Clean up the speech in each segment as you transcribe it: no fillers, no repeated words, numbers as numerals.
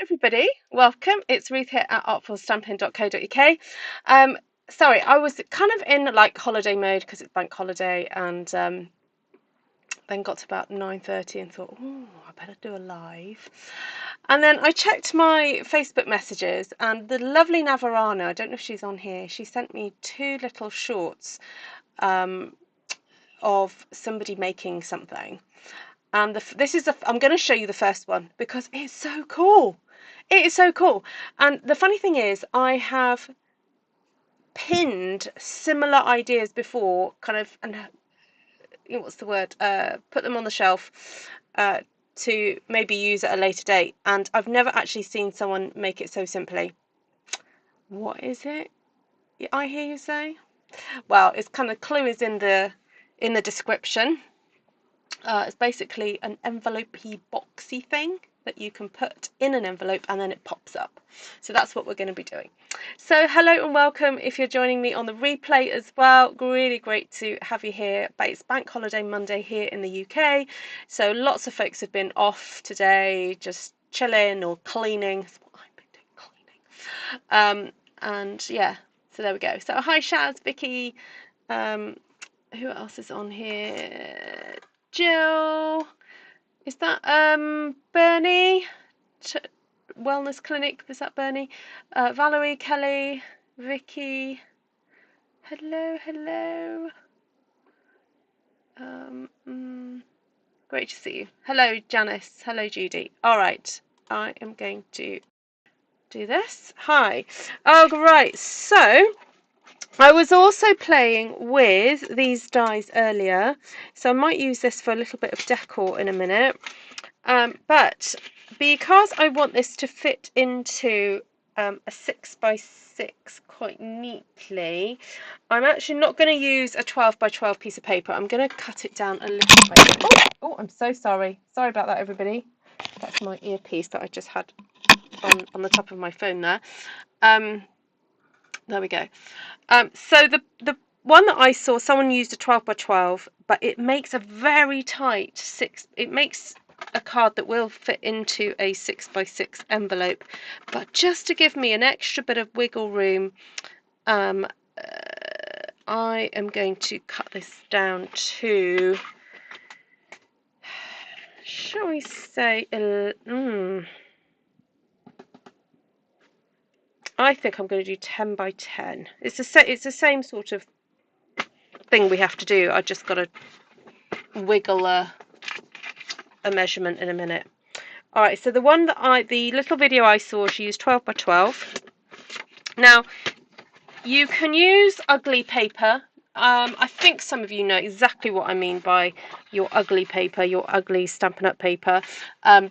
everybody, welcome. It's Ruth here at artfulstampin.co.uk. Sorry, I was kind of in like holiday mode because it's bank holiday, and then got to about 9:30 and thought, oh, I better do a live. And then I checked my Facebook messages, and the lovely Navarana, I don't know if she's on here, she sent me two little shorts of somebody making something. And I'm going to show you the first one because it's so cool. It is so cool. And the funny thing is, I have pinned similar ideas before, kind of, and what's the word? Put them on the shelf to maybe use at a later date. And I've never actually seen someone make it so simply. What is it? I hear you say. Well, it's kind of clue is in the description. It's basically an envelopey boxy thing that you can put in an envelope and then it pops up. So that's what we're going to be doing. So hello and welcome if you're joining me on the replay as well. Really great to have you here. But it's Bank Holiday Monday here in the UK. So lots of folks have been off today, just chilling or cleaning. That's what I've been doing, cleaning. And yeah, so there we go. So hi Shaz, Vicky. Who else is on here? Jill, is that Bernie? Wellness Clinic, is that Bernie? Valerie, Kelly, Vicky, hello. Great to see you. Hello Janice, hello Judy. All right, I am going to do this. Hi. Oh, right, so I was also playing with these dies earlier, so I might use this for a little bit of decor in a minute. But because I want this to fit into a 6x6 quite neatly, I'm actually not going to use a 12x12 piece of paper. I'm going to cut it down a little bit. Oh, I'm so sorry. Sorry about that, everybody. That's my earpiece that I just had on the top of my phone there. There we go. So the one that I saw, someone used a 12x12, but it makes a very tight it makes a card that will fit into a 6x6 envelope. But just to give me an extra bit of wiggle room, I am going to cut this down to, shall we say, I think I'm going to do 10x10. It's the same sort of thing we have to do. I just got to wiggle a measurement in a minute. All right, so the little video I saw, she used 12x12. Now, you can use ugly paper. I think some of you know exactly what I mean by your ugly paper, your ugly Stampin' Up paper,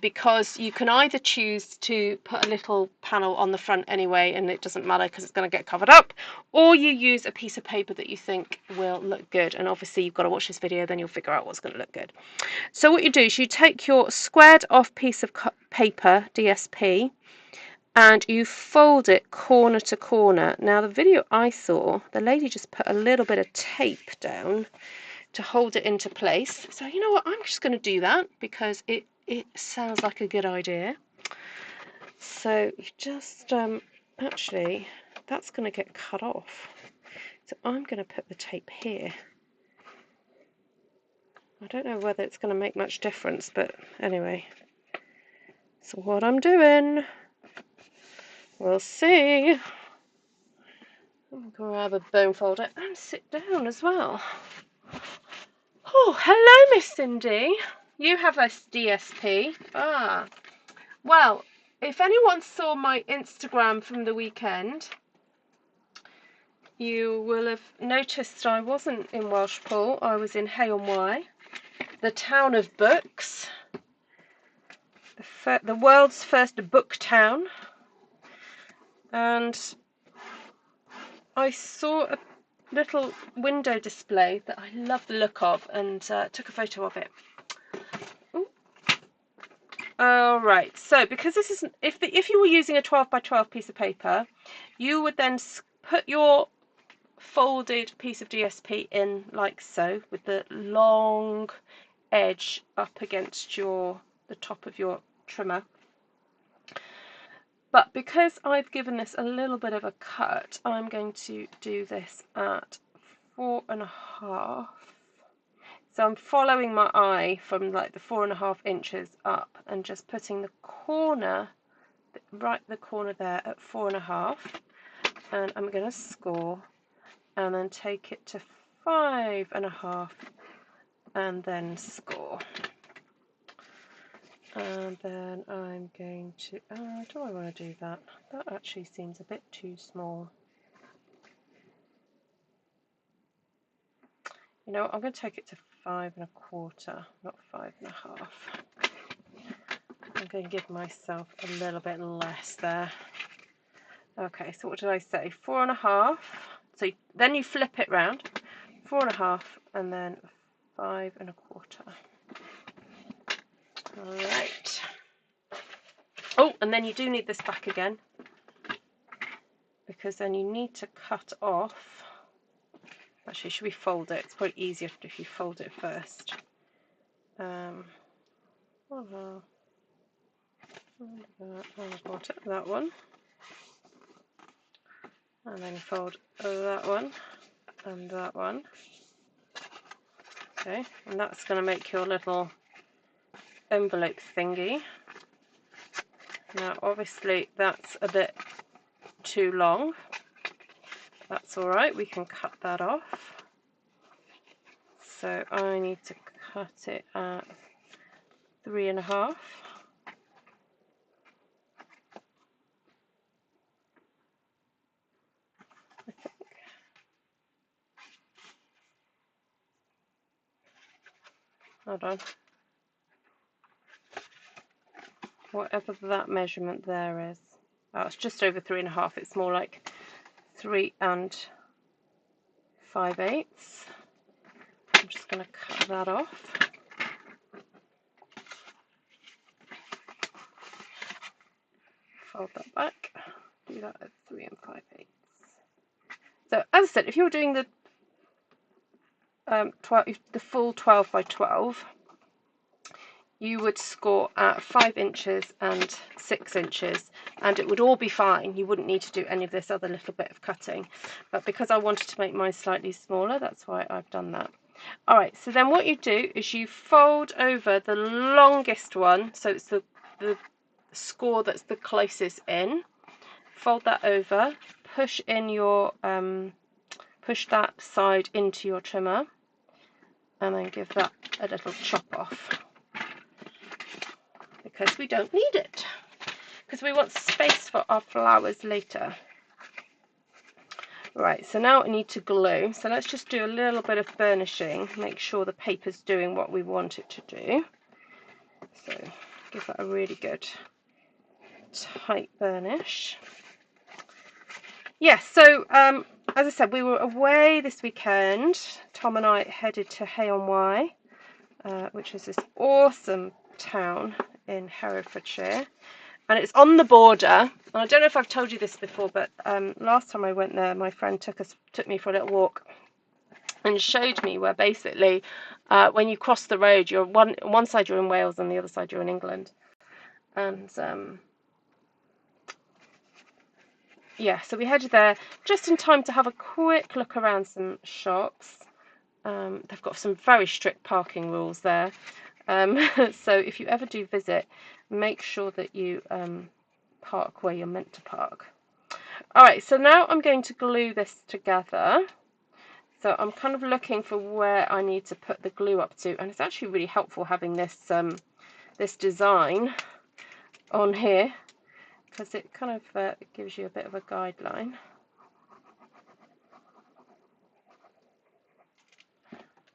because you can either choose to put a little panel on the front anyway, and it doesn't matter because it's going to get covered up, or you use a piece of paper that you think will look good. And obviously you've got to watch this video, then you'll figure out what's going to look good. So what you do is you take your squared off piece of paper, DSP, and you fold it corner to corner. Now the video I saw, the lady just put a little bit of tape down to hold it into place. So you know what, I'm just going to do that because it sounds like a good idea. So you just, actually, that's going to get cut off. So I'm going to put the tape here. I don't know whether it's going to make much difference, but anyway. So what I'm doing, we'll see. I'll grab a bone folder and sit down as well. Oh, hello, Miss Cindy. You have a DSP. Well, if anyone saw my Instagram from the weekend, you will have noticed I wasn't in Welshpool. I was in Hay-on-Wye, the town of books, the world's first book town. And I saw a little window display that I love the look of and took a photo of it. All right, so because this is, if you were using a 12x12 piece of paper, you would then put your folded piece of DSP in like so, with the long edge up against the top of your trimmer. But because I've given this a little bit of a cut, I'm going to do this at 4.5. So I'm following my eye from like the 4.5 inches up and just putting the corner, right the corner there at 4.5, and I'm going to score and then take it to 5.5 and then score. And then I'm going to, do I want to do that? That actually seems a bit too small. You know what, I'm going to take it to 5.25, not 5.5. I'm going to give myself a little bit less there. Okay, so what did I say? 4.5. So then you flip it round. 4.5 and then 5.25. Alright. Oh, and then you do need this back again, because then you need to cut off. Actually, should we fold it? It's probably easier if you fold it first. That one. And then fold that one and that one. Okay, and that's going to make your little envelope thingy. Now obviously that's a bit too long. That's alright, we can cut that off. So I need to cut it at 3.5. I think. Hold on. Whatever that measurement there is. Oh, it's just over 3.5. It's more like 3 5/8. I'm just going to cut that off. Fold that back. Do that at 3 5/8. So as I said, if you're doing the full 12 by 12, you would score at 5 inches and 6 inches, and it would all be fine. You wouldn't need to do any of this other little bit of cutting. But because I wanted to make mine slightly smaller, that's why I've done that. Alright, so then what you do is you fold over the longest one, so it's the score that's the closest in. Fold that over, push in your push that side into your trimmer, and then give that a little chop off, because we don't need it, because we want space for our flowers later. Right, so now I need to glue, so let's just do a little bit of burnishing, make sure the paper's doing what we want it to do. So give that a really good tight burnish. Yes, so as I said, we were away this weekend. Tom and I headed to Hay-on-Wye, which is this awesome town in Herefordshire, and it's on the border. And I don't know if I've told you this before, but last time I went there, my friend took me for a little walk and showed me where basically when you cross the road, you're one side you're in Wales and the other side you're in England. And yeah, so we headed there just in time to have a quick look around some shops. They've got some very strict parking rules there. So if you ever do visit, make sure that you park where you're meant to park. Alright, so now I'm going to glue this together. So I'm kind of looking for where I need to put the glue up to, and it's actually really helpful having this this design on here, because it kind of gives you a bit of a guideline.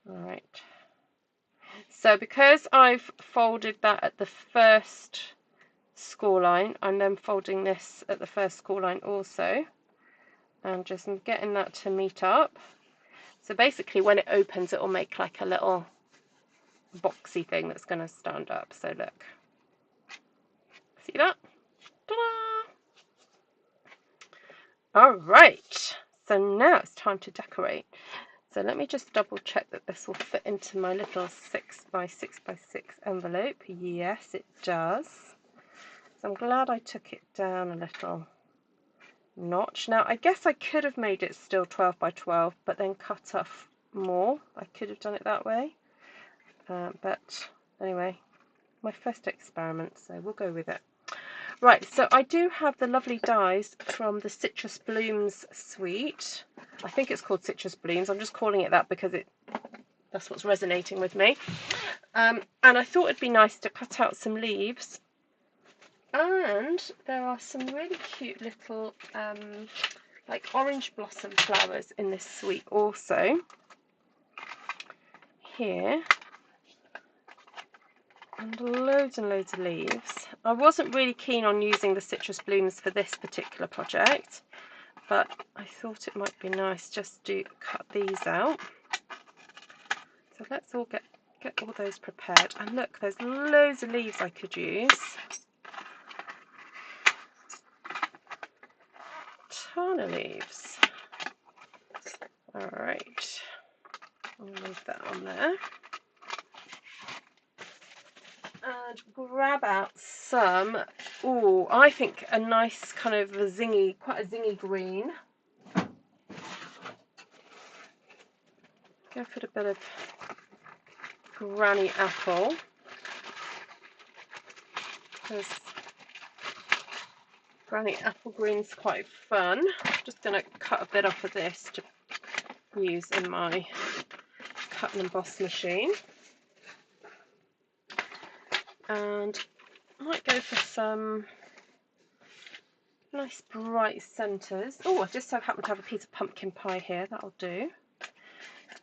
Alright, so because I've folded that at the first score line, I'm then folding this at the first score line also, and just getting that to meet up. So basically when it opens, it will make like a little boxy thing that's going to stand up. So look, see that? Ta-da! Alright, so now it's time to decorate. So let me just double check that this will fit into my little 6 by 6 by 6 envelope. Yes, it does. So So I'm glad I took it down a little notch. Now I guess I could have made it still 12 by 12 but then cut off more. I could have done it that way, but anyway, my first experiment, so we'll go with it. Right, so I do have the lovely dies from the Citrus Blooms suite. I think it's called Citrus Blooms. I'm just calling it that because that's what's resonating with me. And I thought it'd be nice to cut out some leaves. And there are some really cute little like orange blossom flowers in this suite also. Here. And loads of leaves. I wasn't really keen on using the Citrus Blooms for this particular project, but I thought it might be nice just to cut these out. So let's all get all those prepared. And look, there's loads of leaves I could use. Ton of leaves. Alright, I'll leave that on there. And grab out some, ooh, I think a nice kind of a zingy, quite a zingy green. Go for a bit of granny apple, because granny apple green's quite fun. I'm just going to cut a bit off of this to use in my cut and emboss machine. And I might go for some nice bright centres. Oh, I just so happen to have a piece of pumpkin pie here, that'll do.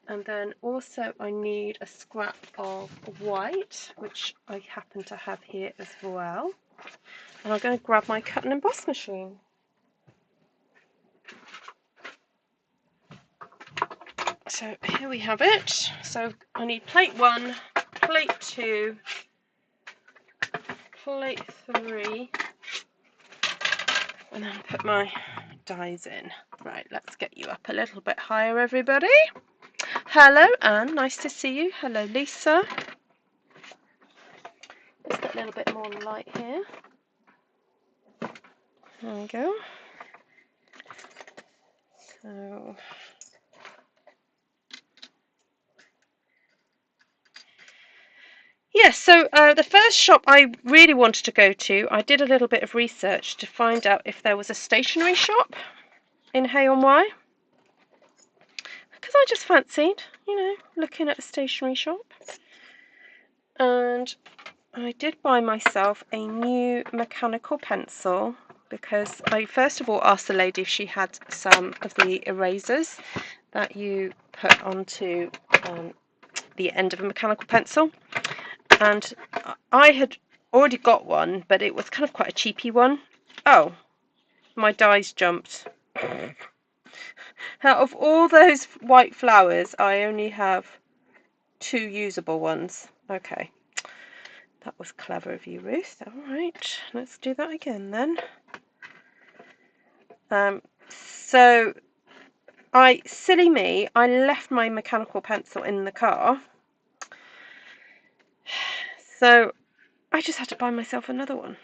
And then also I need a scrap of white, which I happen to have here as well. And I'm going to grab my cut and emboss machine. So here we have it. So I need plate 1, plate 2, plate 3, and then put my dies in. Right, let's get you up a little bit higher, everybody. Hello, Anne, nice to see you. Hello, Lisa. Let's get a little bit more light here. There we go. So yes, so the first shop I really wanted to go to, I did a little bit of research to find out if there was a stationery shop in Hay-on-Wye, because I just fancied, you know, looking at a stationery shop. And I did buy myself a new mechanical pencil, because I first of all asked the lady if she had some of the erasers that you put onto the end of a mechanical pencil. And I had already got one, but it was kind of quite a cheapy one. Oh, my dies jumped. Out of all those white flowers, I only have 2 usable ones. Okay. That was clever of you, Ruth. Alright, let's do that again then. So, silly me, I left my mechanical pencil in the car. So, I just had to buy myself another one.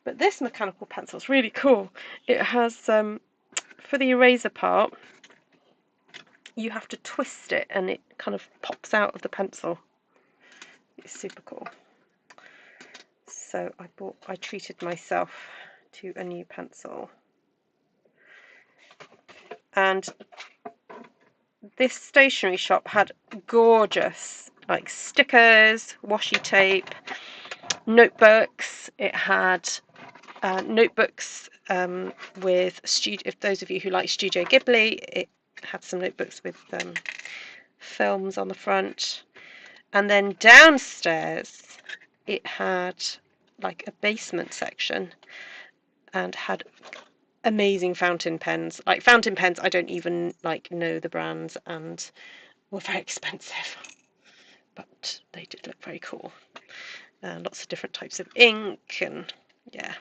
But this mechanical pencil is really cool. It has, for the eraser part, you have to twist it and it kind of pops out of the pencil. It's super cool. So I treated myself to a new pencil. And this stationery shop had gorgeous like stickers, washi tape, notebooks. It had notebooks with if those of you who like Studio Ghibli, it had some notebooks with films on the front. And then downstairs it had like a basement section and had amazing fountain pens. Like fountain pens I don't even like know the brands and were very expensive, but they did look very cool. Lots of different types of ink, and yeah,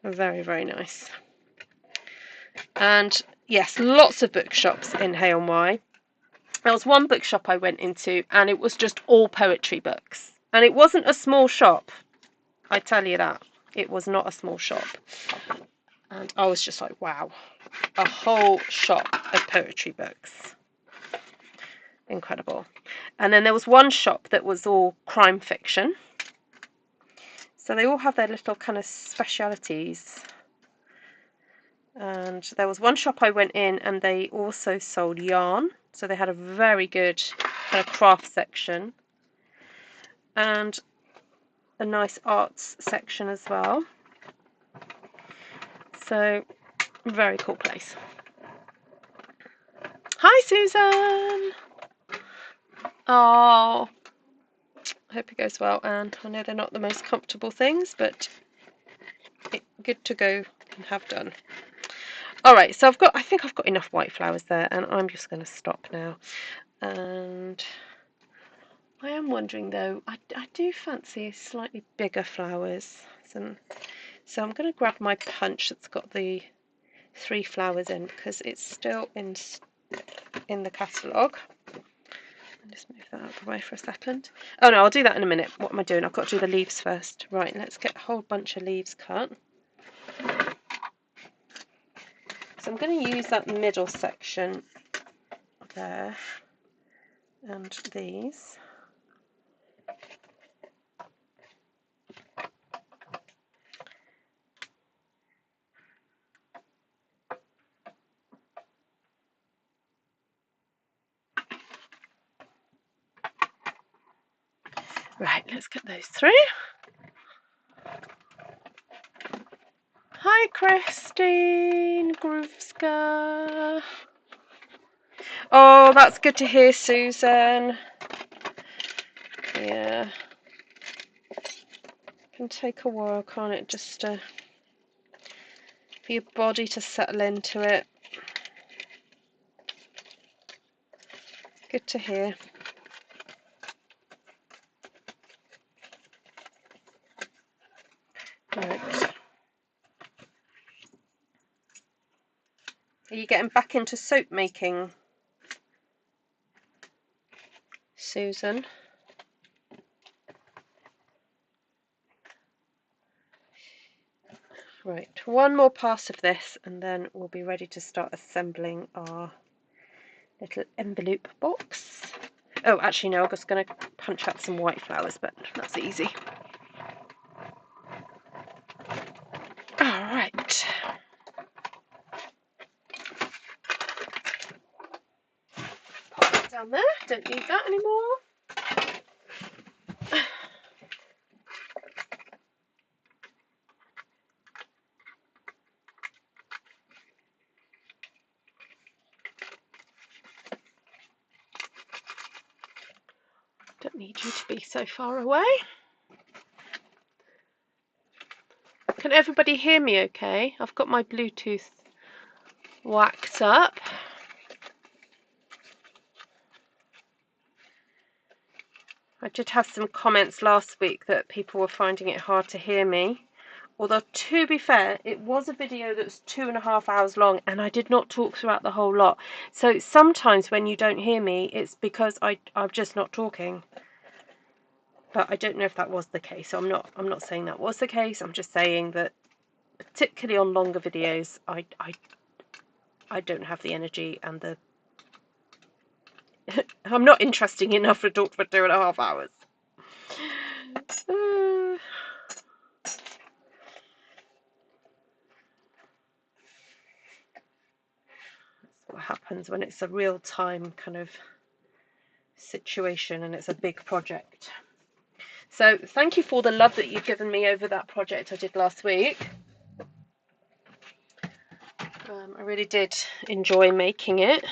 very, very nice. And yes, lots of bookshops in Hay-on-Wye. There was one bookshop I went into and it was just all poetry books, and it wasn't a small shop. I tell you that. It was not a small shop. And I was just like, wow, a whole shop of poetry books. Incredible. And then there was one shop that was all crime fiction. So they all have their little kind of specialities. And there was one shop I went in and they also sold yarn. So they had a very good kind of craft section. And a nice arts section as well. So, very cool place. Hi, Susan! Oh, I hope it goes well, Anne. I know they're not the most comfortable things, but good to go and have done. Alright, so I think I've got enough white flowers there, and I'm just going to stop now. And I am wondering though, I do fancy slightly bigger flowers. So I'm going to grab my punch that's got the 3 flowers in, because it's still in the catalogue. Just move that out of the way for a second. Oh no, I'll do that in a minute. What am I doing? I've got to do the leaves first. Right, let's get a whole bunch of leaves cut. So I'm going to use that middle section there and these. Right, let's get those through. Hi, Christine Groovska. Oh, that's good to hear, Susan. Yeah. It can take a while, can't it? Just for your body to settle into it. Good to hear. Right. Are you getting back into soap making, Susan? Right, one more pass of this and then we'll be ready to start assembling our little envelope box. Oh, actually no, I'm just going to punch out some white flowers, but that's easy. Alright. Pop that down there, don't need that anymore. Don't need you to be so far away. Can everybody hear me okay? I've got my Bluetooth whacked up. I did have some comments last week that people were finding it hard to hear me. Although, to be fair, it was a video that was 2.5 hours long and I did not talk throughout the whole lot. So sometimes when you don't hear me, it's because I'm just not talking. But I don't know if that was the case. So I'm not saying that was the case. I'm just saying that particularly on longer videos, I don't have the energy and the I'm not interesting enough to talk for 2.5 hours. That's what happens when it's a real-time kind of situation and it's a big project. So thank you for the love that you've given me over that project I did last week. I really did enjoy making it.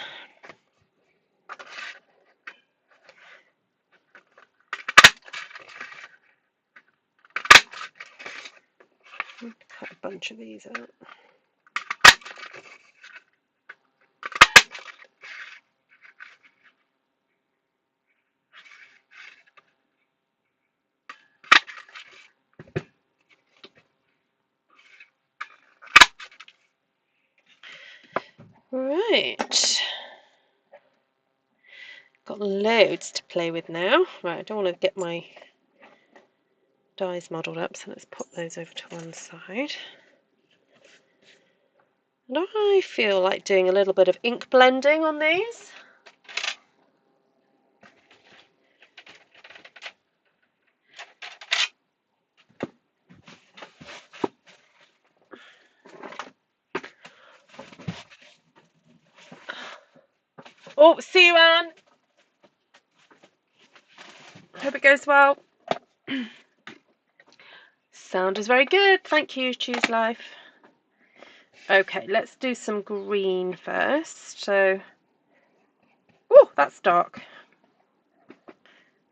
Cut a bunch of these out. Right. Got loads to play with now. Right, I don't want to get my dies modelled up, so let's put those over to one side. And I feel like doing a little bit of ink blending on these. Oh, see you, Anne. Hope it goes well. Sound is very good. Thank you, Choose Life. Okay, let's do some green first. So, oh, that's dark.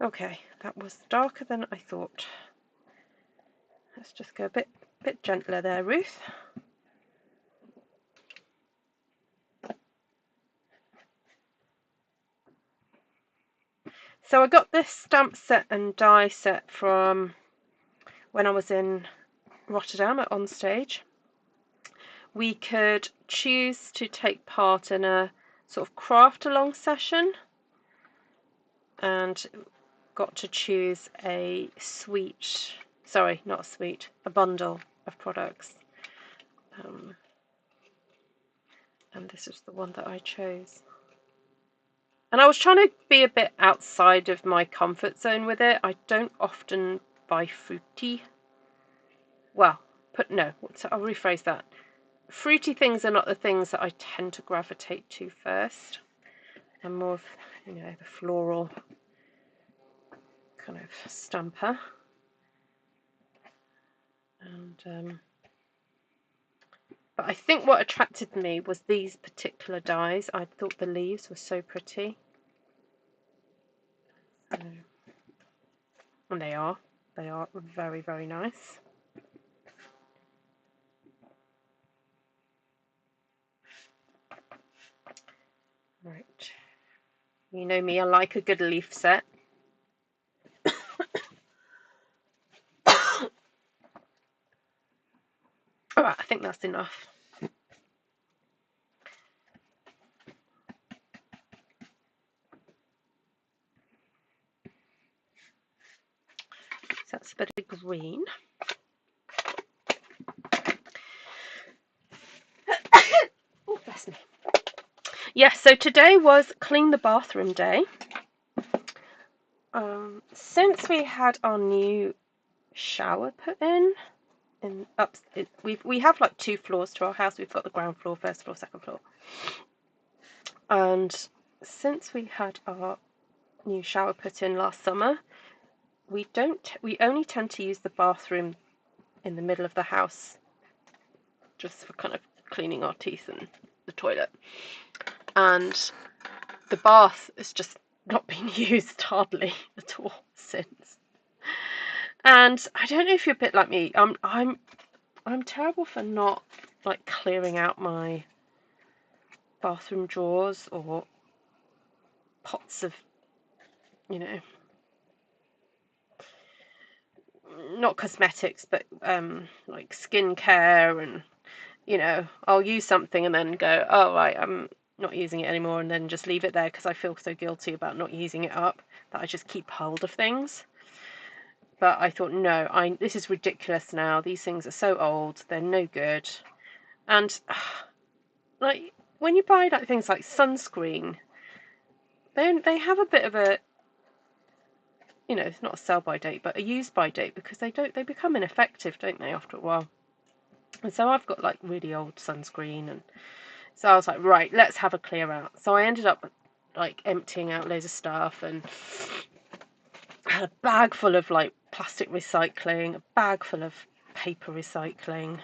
Okay, that was darker than I thought. Let's just go a bit gentler there, Ruth. So I got this stamp set and die set from when I was in Rotterdam at Onstage. We could choose to take part in a sort of craft along session and got to choose a suite, sorry, not a suite, a bundle of products. And this is the one that I chose. And I was trying to be a bit outside of my comfort zone with it. I don't often buy fruity. Well, I'll rephrase that. Fruity things are not the things that I tend to gravitate to first. I'm more of, the floral kind of stamper. And but I think what attracted me was these particular dies. I thought the leaves were so pretty. And they are very, very nice. Right. You know me, I like a good leaf set. Alright, I think that's enough. So that's a bit of green. Oh, bless me. Yes, so today was clean the bathroom day. Since we had our new shower put in we have like 2 floors to our house. We've got the ground floor, first floor, second floor. And since we had our new shower put in last summer, we only tend to use the bathroom in the middle of the house just for kind of cleaning our teeth and the toilet. And the bath has just not been used hardly at all since. And I don't know if you're a bit like me. I'm terrible for not like clearing out my bathroom drawers or pots of, not cosmetics, but like skincare, and I'll use something and then go, oh right, I'm not using it anymore, and then just leave it there because I feel so guilty about not using it up that I just keep hold of things. But I thought, no, this is ridiculous now. These things are so old, they're no good. And like when you buy like things like sunscreen, they have a bit of a, it's not a sell by date, but a use by date, because they become ineffective, don't they, after a while. And so I've got like really old sunscreen, and so I was like, right, let's have a clear out. So I ended up like emptying out loads of stuff, and had a bag full of like plastic recycling, a bag full of paper recycling,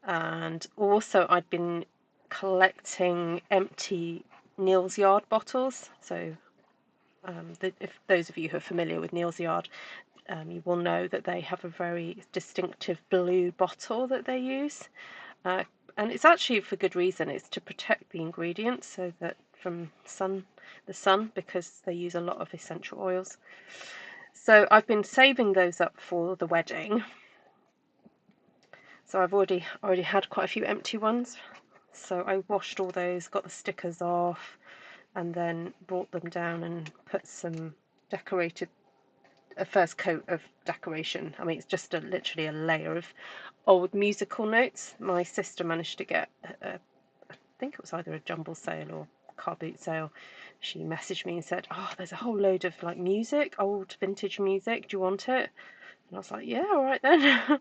and also I'd been collecting empty Neal's Yard bottles. So if those of you who are familiar with Neal's Yard, you will know that they have a very distinctive blue bottle that they use, and it's actually for good reason. It's to protect the ingredients so that from the sun, because they use a lot of essential oils. So I've been saving those up for the wedding. So I've already had quite a few empty ones. So I washed all those, got the stickers off, and then brought them down and put some decorated a first coat of decoration. I mean, it's just literally a layer of old musical notes. My sister managed to get, I think it was either a jumble sale or car boot sale. She messaged me and said, "Oh, there's a whole load of like music, old vintage music. Do you want it?" And I was like, "Yeah, all right then."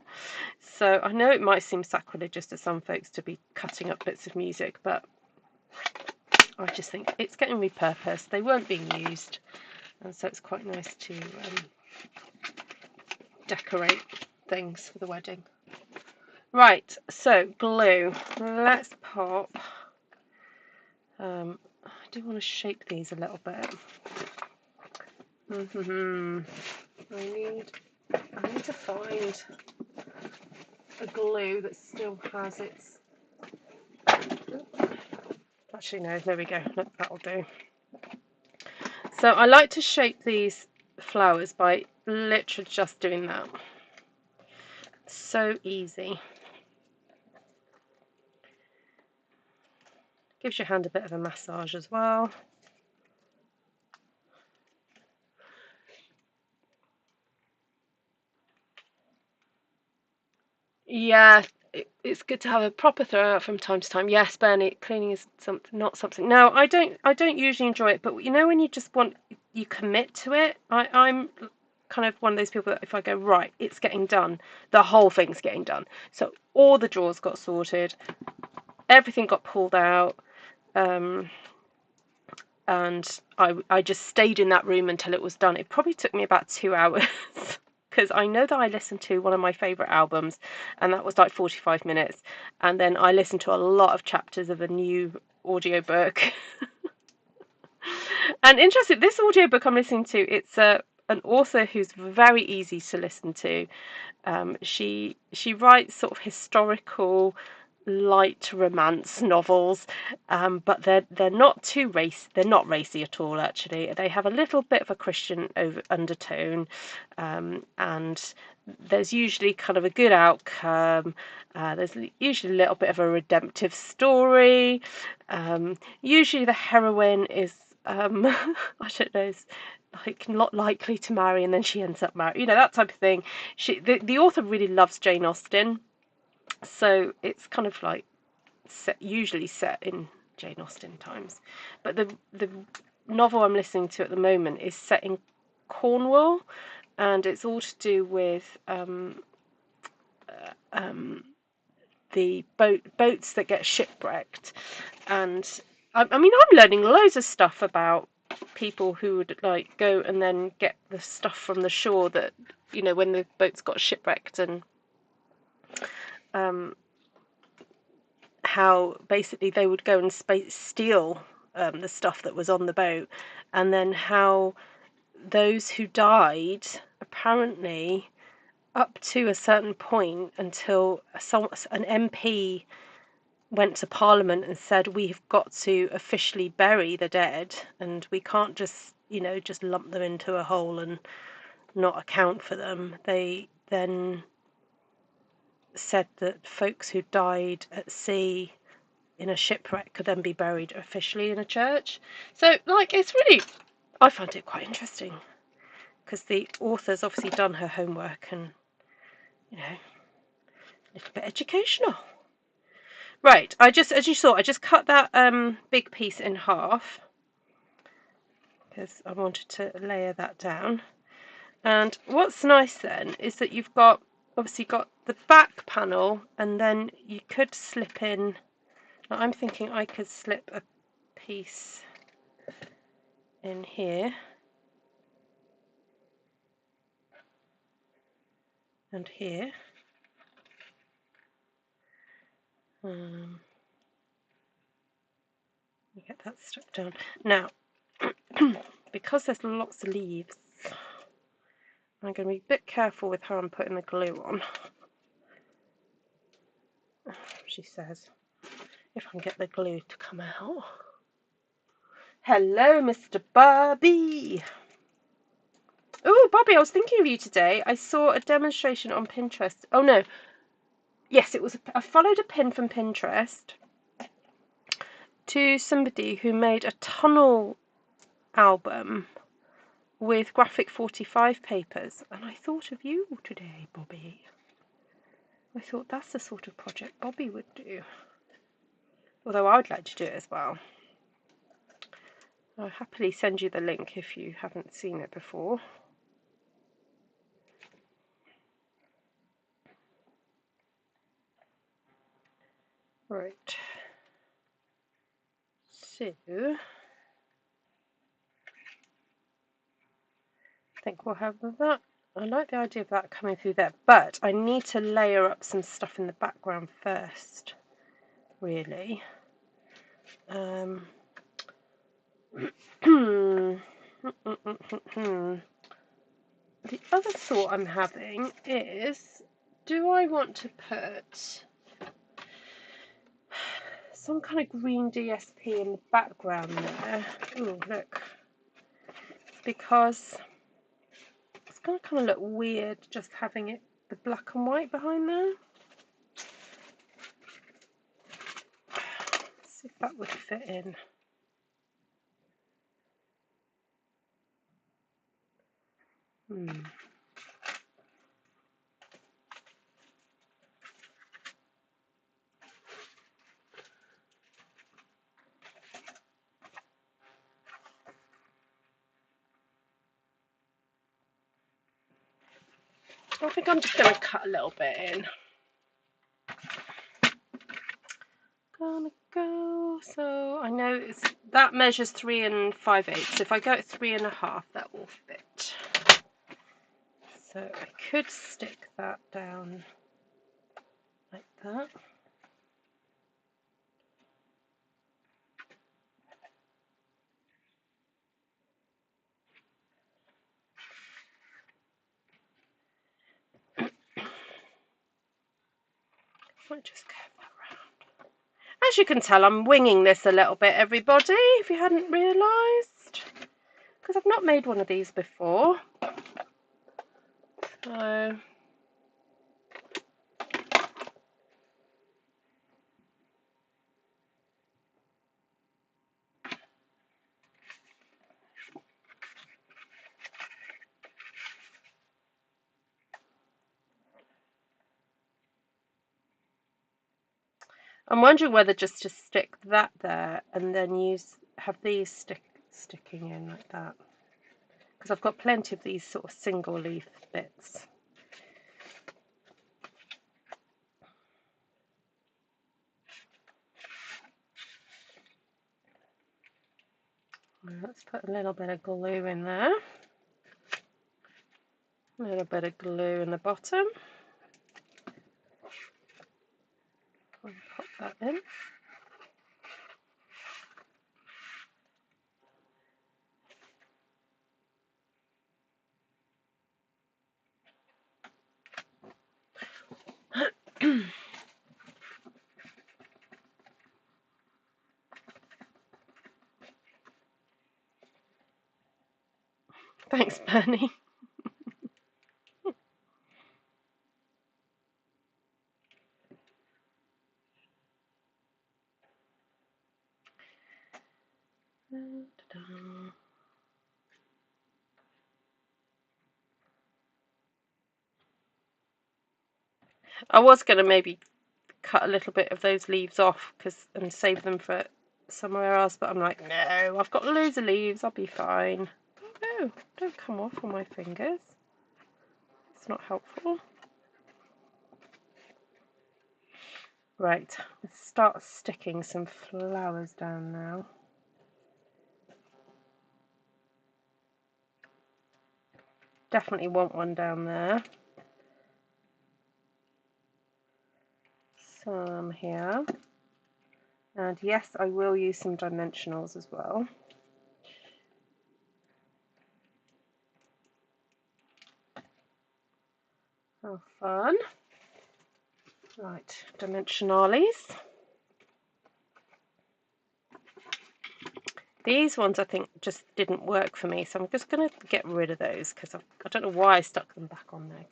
So I know it might seem sacrilegious to some folks to be cutting up bits of music, but I just think it's getting repurposed. They weren't being used, and so it's quite nice to decorate things for the wedding. Right, so glue. Let's pop. I do want to shape these a little bit. I need to find a glue that still has its. Actually, no. There we go. Look, that'll do. So I like to shape these flowers by literally just doing that. So easy. Gives your hand a bit of a massage as well. Yeah, it's good to have a proper throw out from time to time. Yes, Bernie, cleaning is not something. No, I don't usually enjoy it, but you know when you just want, you commit to it. I'm kind of one of those people that if I go, right, it's getting done, the whole thing's getting done. So all the drawers got sorted, everything got pulled out, and I just stayed in that room until it was done. It probably took me about 2 hours. Because I know that I listened to one of my favourite albums, and that was like 45 minutes. And then I listened to a lot of chapters of a new audiobook. And interesting, this audiobook I'm listening to, it's an author who's very easy to listen to. She writes sort of historical, light romance novels, but they're not too racy. They're not racy at all. Actually, they have a little bit of a Christian undertone, and there's usually kind of a good outcome. There's usually a little bit of a redemptive story. Usually the heroine is I don't know. Like not likely to marry, and then she ends up married. You know, that type of thing. The author really loves Jane Austen. So it's kind of like usually set in Jane Austen times. But the novel I'm listening to at the moment is set in Cornwall, and it's all to do with the boats that get shipwrecked. And I mean, I'm learning loads of stuff about people who would like go and then get the stuff from the shore that, you know, when the boats got shipwrecked, and how basically they would go and steal the stuff that was on the boat, and then how those who died, apparently up to a certain point until an MP went to Parliament and said, we've got to officially bury the dead, and we can't just, you know, just lump them into a hole and not account for them. They then said that folks who died at sea in a shipwreck could then be buried officially in a church. So, like, it's really, I find it quite interesting, because the author's obviously done her homework and, you know, a little bit educational. Right, as you saw, I just cut that big piece in half, because I wanted to layer that down. And what's nice then is that you've got, obviously got the back panel, and then you could slip in, I'm thinking I could slip a piece in here. And here. Get that stuck down. Now, because there's lots of leaves, I'm going to be a bit careful with how I'm putting the glue on. She says, if I can get the glue to come out. Hello, Mr. Bobby. Oh, Bobby, I was thinking of you today. I saw a demonstration on Pinterest. Oh, no. Yes, it was. I followed a pin from Pinterest to somebody who made a tunnel album with graphic 45 papers, and I thought of you today, Bobby. I thought that's the sort of project Bobby would do, although I would like to do it as well. I'll happily send you the link if you haven't seen it before. Right, so I think we'll have that. I like the idea of that coming through there, but I need to layer up some stuff in the background first, really. The other thought I'm having is, do I want to put some kind of green DSP in the background there? Oh, look. Because it's going to kind of look weird just having it, the black and white behind there. Let's see if that would fit in. I think I'm just going to cut a little bit in. Gonna go, so I know that measures 3 5/8. If I go at 3 1/2, that will fit. So I could stick that down like that. Might just curve that round. As you can tell, I'm winging this a little bit, everybody, if you hadn't realised, because I've not made one of these before. So I'm wondering whether just to stick that there and then have these sticking in like that, because I've got plenty of these sort of single leaf bits. Let's put a little bit of glue in there, a little bit of glue in the bottom, and pop that in. Thanks, Bernie. I was going to maybe cut a little bit of those leaves off and save them for somewhere else, but I'm like, no, I've got loads of leaves, I'll be fine. Oh, don't come off on my fingers. It's not helpful. Right, let's start sticking some flowers down now. Definitely want one down there. Some here. And yes, I will use some dimensionals as well. How fun. Right, dimensionales. These ones I think just didn't work for me, so I'm just going to get rid of those because I don't know why I stuck them back on there.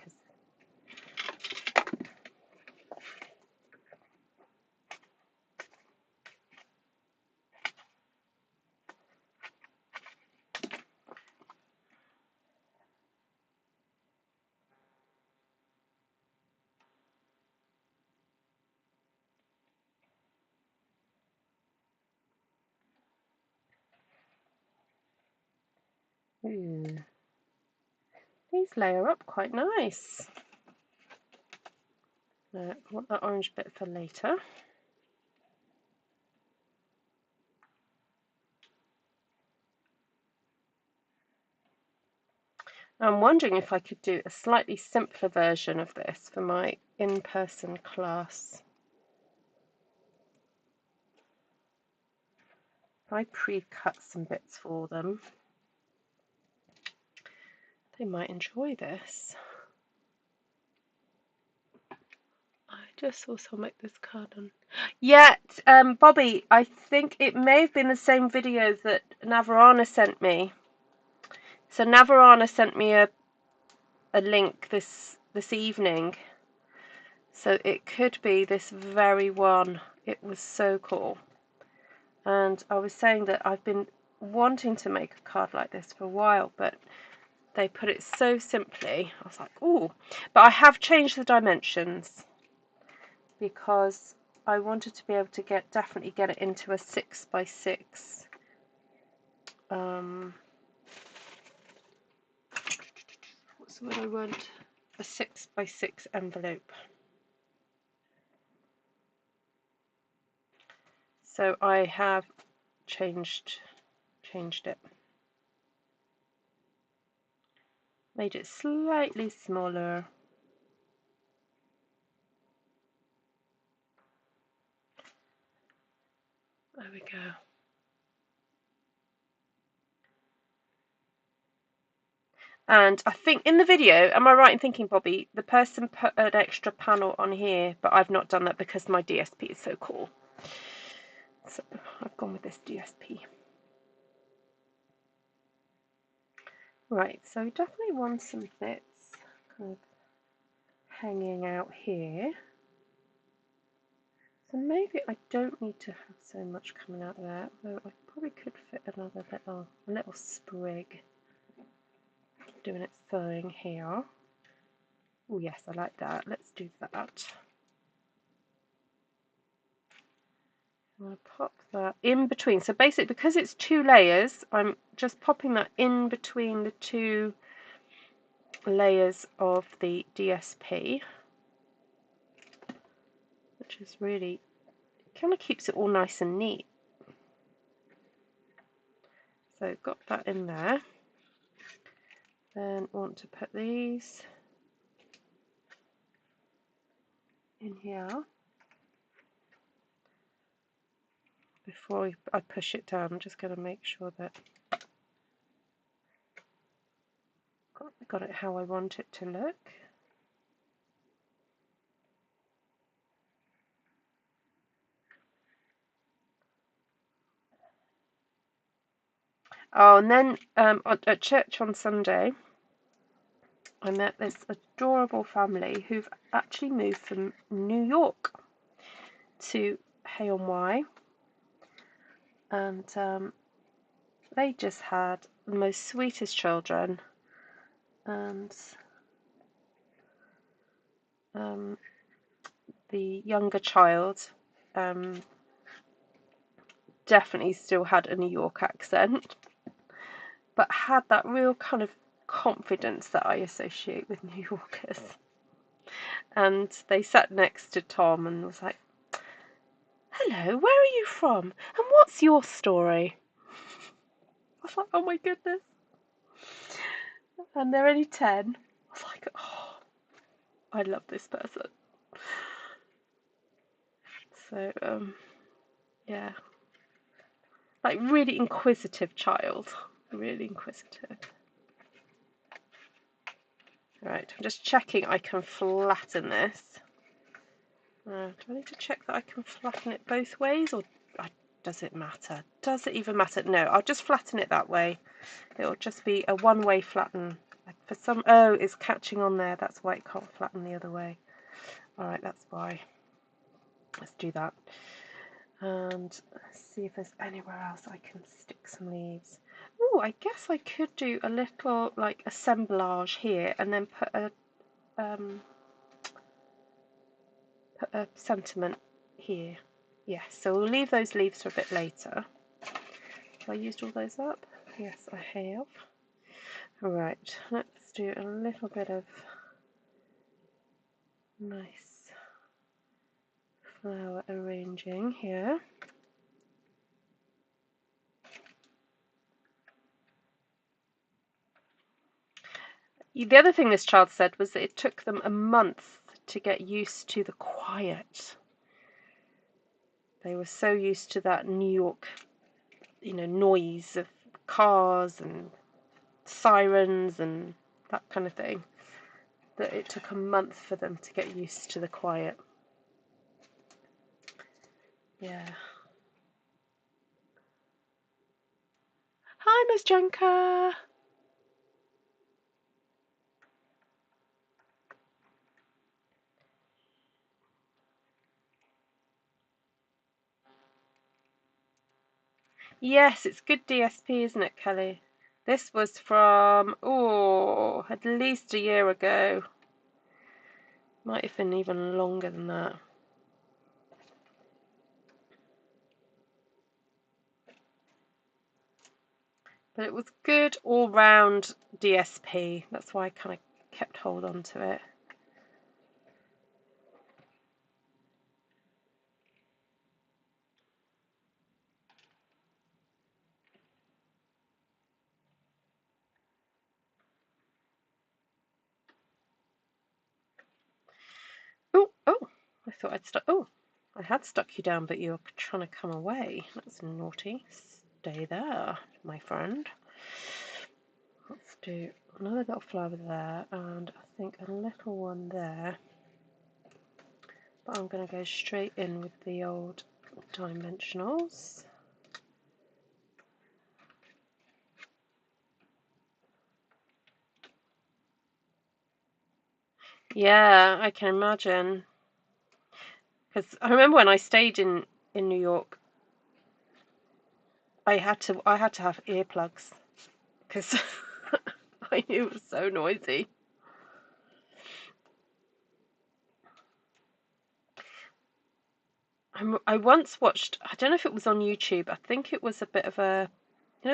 Ooh. These layer up quite nice. I want that orange bit for later. I'm wondering if I could do a slightly simpler version of this for my in-person class. I pre-cut some bits for them. They might enjoy this. I just saw someone make this card on. Yeah, Bobby, I think it may have been the same video that Navarana sent me. So Navarana sent me a link this evening. So it could be this very one. It was so cool. And I was saying that I've been wanting to make a card like this for a while, but they put it so simply. I was like, ooh. But I have changed the dimensions because I wanted to be able to definitely get it into a 6x6. What's the word I want? A 6x6 envelope. So I have changed it. Made it slightly smaller. There we go. And I think in the video, am I right in thinking, Bobby, the person put an extra panel on here, but I've not done that because my DSP is so cool. So I've gone with this DSP. Right, so definitely want some bits kind of hanging out here. So maybe I don't need to have so much coming out of there, though I probably could fit another little sprig doing its thing here. Oh yes, I like that. Let's do that. I'm going to pop that in between. So basically, because it's 2 layers, I'm just popping that in between the 2 layers of the DSP, which is really, kind of keeps it all nice and neat. So got that in there. Then want to put these in here before I push it down. I'm just going to make sure that got it how I want it to look. Oh, and then at church on Sunday, I met this adorable family who've actually moved from New York to Hay-on-Wye, and they just had the most sweetest children, and the younger child definitely still had a New York accent, but had that real kind of confidence that I associate with New Yorkers. And they sat next to Tom and was like, "Hello, where are you from? And what's your story?" I was like, oh my goodness. And they're only 10. I was like, oh, I love this person. So, yeah. Like, really inquisitive child. Really inquisitive. Right, I'm just checking I can flatten this. Do I need to check that I can flatten it both ways, or does it matter? Does it even matter? No, I'll just flatten it that way. It'll just be a one-way flatten. Like for some, oh, it's catching on there. That's why it can't flatten the other way. All right, that's why. Let's do that. And see if there's anywhere else I can stick some leaves. Oh, I guess I could do a little like assemblage here, and then put a sentiment here. Yes, so we'll leave those leaves for a bit later. Have I used all those up? Yes, I have. Right, let's do a little bit of nice flower arranging here. The other thing this child said was that it took them a month to get used to the quiet. They were so used to that New York, noise of cars and sirens and that kind of thing, that it took a month for them to get used to the quiet. Yeah. Hi, Miss Janka. Yes, it's good DSP, isn't it, Kelly? This was from, at least a year ago. Might have been even longer than that. But it was good all-round DSP. That's why I kind of kept hold on to it. Oh, I thought I'd stuck. Oh, I had stuck you down, but you're trying to come away. That's naughty. Stay there, my friend. Let's do another little flower there, and I think a little one there. But I'm going to go straight in with the old dimensionals. Yeah, I can imagine. Because I remember when I stayed in New York, I had to have earplugs because I knew it was so noisy. I once watched, I don't know if it was on YouTube, I think it was a bit of a,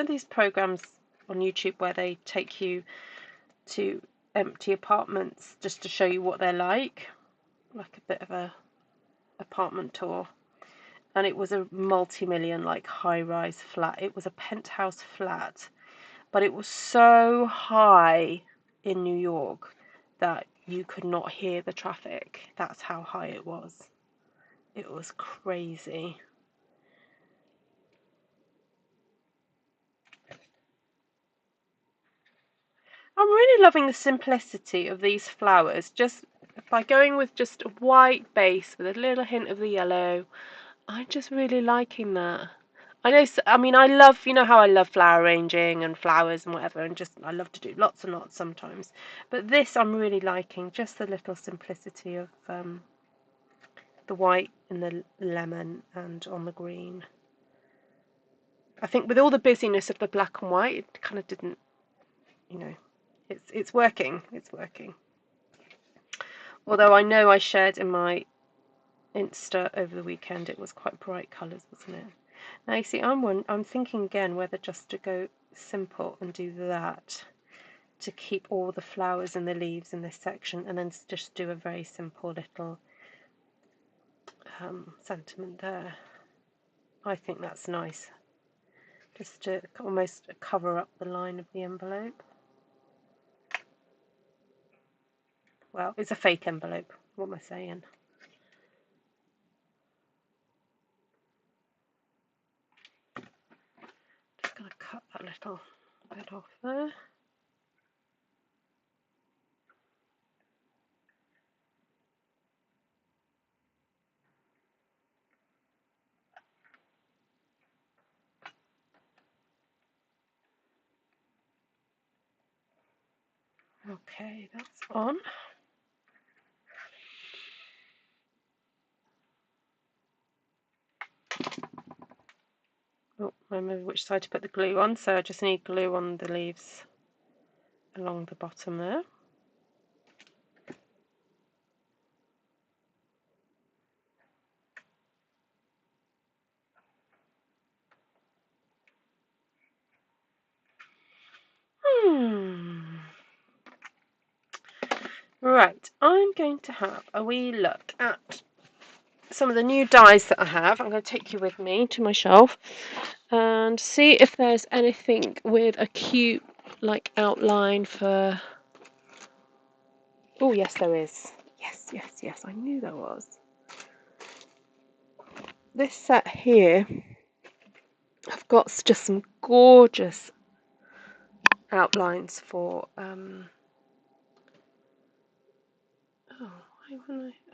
these programs on YouTube where they take you to empty apartments just to show you what they're like a bit of a apartment tour. And it was a multi-million, like, high-rise flat. It was a penthouse flat, but it was so high in New York that you could not hear the traffic. That's how high it was. It was crazy. I'm really loving the simplicity of these flowers. Just by going with just a white base with a little hint of the yellow, I'm just really liking that. I know, I mean, I love, how I love flower arranging and flowers and whatever, and just, I love to do lots and lots sometimes. But this I'm really liking, just the little simplicity of the white and the lemon and on the green. I think with all the busyness of the black and white, it kind of didn't, it's working. It's working. Although I know I shared in my Insta over the weekend, it was quite bright colours, wasn't it? Now you see, I'm thinking again whether just to go simple and do that to keep all the flowers and the leaves in this section, and then just do a very simple little sentiment there. I think that's nice, just to almost cover up the line of the envelope. Well, it's a fake envelope. What am I saying? Just going to cut that little bit off there. Okay, that's on. Oh, I remember which side to put the glue on, so I just need glue on the leaves along the bottom there. Right, I'm going to have a wee look at some of the new dies that I have. I'm going to take you with me to my shelf and see if there's anything with a cute like outline for... Oh yes, there is. Yes, I knew there was. This set here, I've got just some gorgeous outlines for there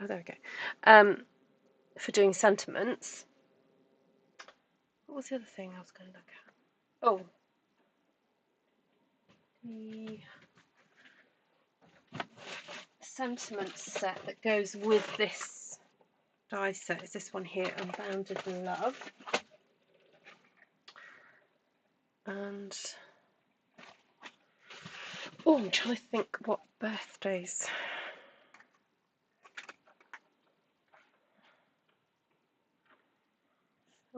we go. For doing sentiments. What was the other thing I was going to look at? Oh, the sentiment set that goes with this die set is this one here, Unbounded Love. And oh, I'm trying to think what birthdays.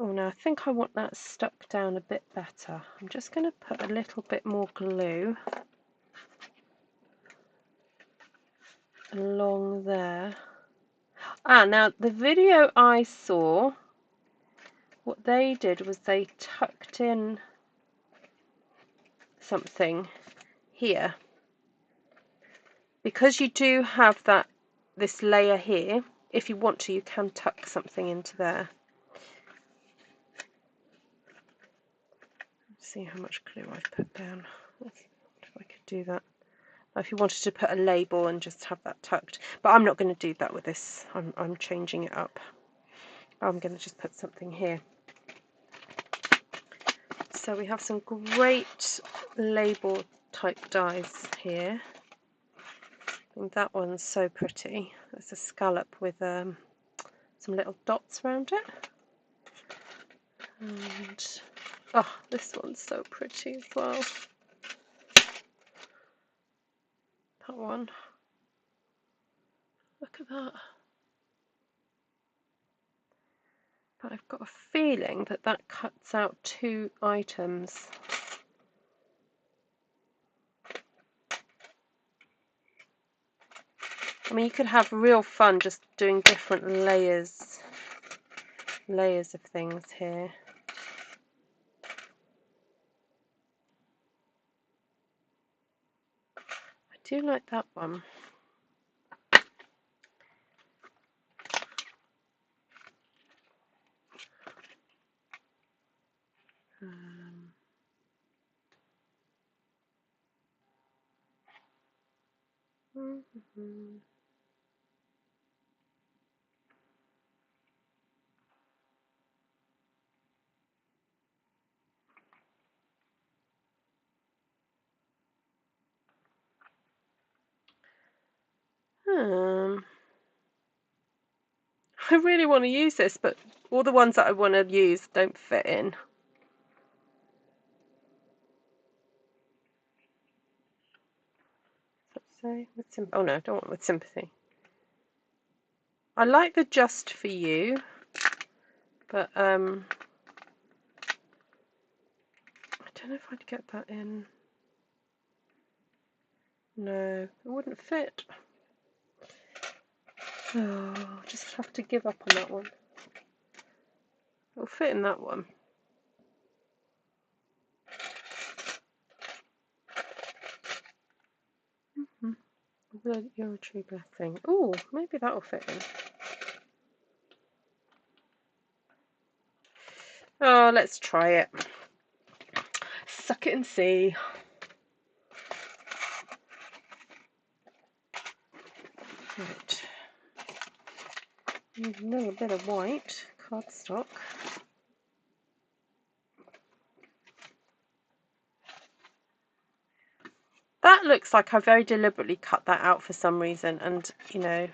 Oh no, I think I want that stuck down a bit better. I'm just going to put a little bit more glue along there. Now the video I saw, what they did was they tucked in something here. Because you do have this layer here, if you want to, you can tuck something into there. Let's see how much glue I've put down. If I could do that. If you wanted to put a label and just have that tucked, but I'm not going to do that with this. I'm changing it up. I'm going to just put something here. So we have some great label type dies here. And that one's so pretty. It's a scallop with some little dots around it. And oh, this one's so pretty as well. That one. Look at that. But I've got a feeling that that cuts out 2 items. I mean, you could have real fun just doing different layers of things here. I do like that one. I really want to use this, but all the ones that I want to use don't fit in. Say with oh no, I don't want with sympathy. I like the just for you, but I don't know if I'd get that in. No, it wouldn't fit. Oh, I'll just have to give up on that one. It'll fit in that one. You're a true blessing. Oh, maybe that'll fit in. Oh, let's try it. Suck it and see. Right. A little bit of white cardstock. That looks like I very deliberately cut that out for some reason, and you know.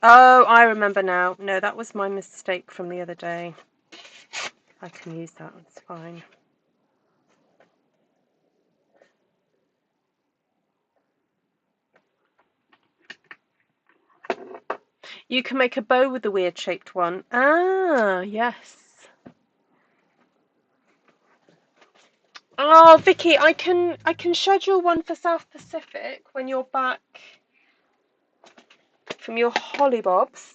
Oh, I remember now. No, that was my mistake from the other day. I can use that, it's fine. You can make a bow with the weird shaped one. Ah, yes. Oh, Vicky, I can schedule one for South Pacific when you're back from your holly bobs.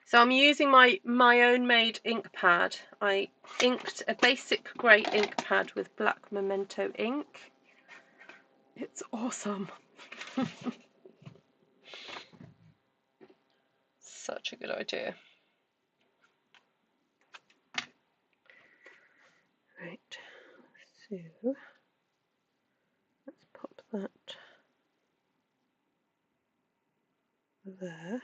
So I'm using my own made ink pad. I inked a basic grey ink pad with black memento ink. It's awesome. Such a good idea. Right, so let's pop that there.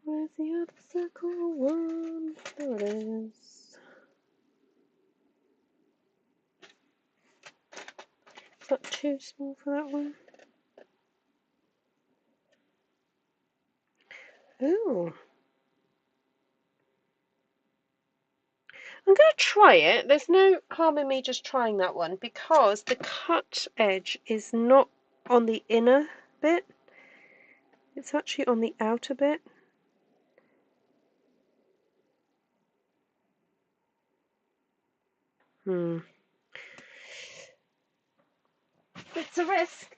Where's the other circle one? There it is. Is that too small for that one? Oh. I'm going to try it. There's no harm in me just trying that one because the cut edge is not on the inner bit. It's actually on the outer bit. It's a risk.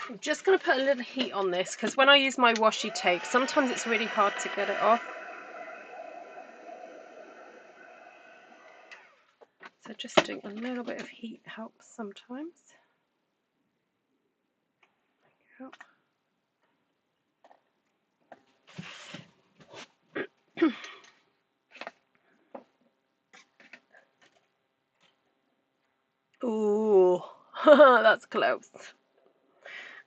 I'm just going to put a little heat on this because when I use my washi tape, sometimes it's really hard to get it off. So just doing a little bit of heat helps sometimes. Ooh, that's close.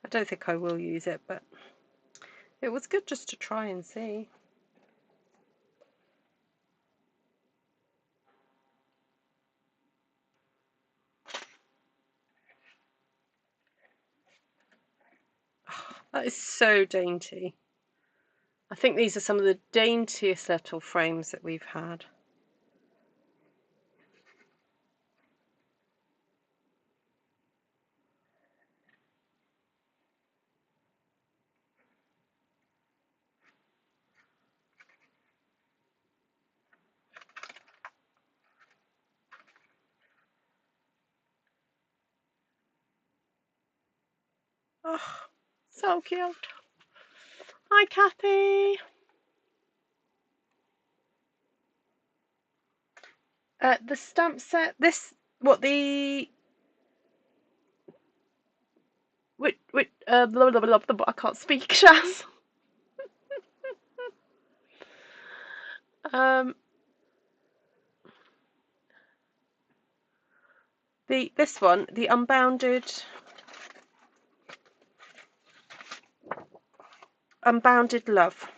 I don't think I will use it, but it was good just to try and see. Oh, that is so dainty. I think these are some of the daintiest little frames that we've had. Oh, so cute. Hi, Kathy. The stamp set. This what the blah, blah, blah, blah, I can't speak, Shaz. This one, the Unbounded Love.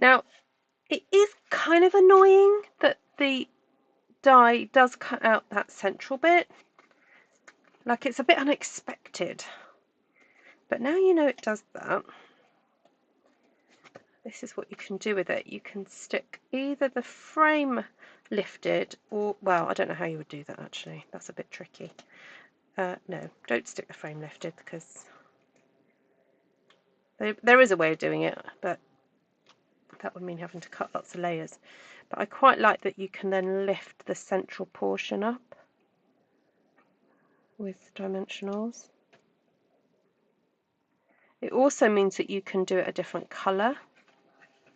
Now, it is kind of annoying that the die does cut out that central bit. Like, it's a bit unexpected. But now you know it does that. This is what you can do with it. You can stick either the frame lifted or, well, I don't know how you would do that actually. That's a bit tricky. No, don't stick the frame lifted because there is a way of doing it, but that would mean having to cut lots of layers. But I quite like that you can then lift the central portion up. with dimensionals. It also means that you can do it a different colour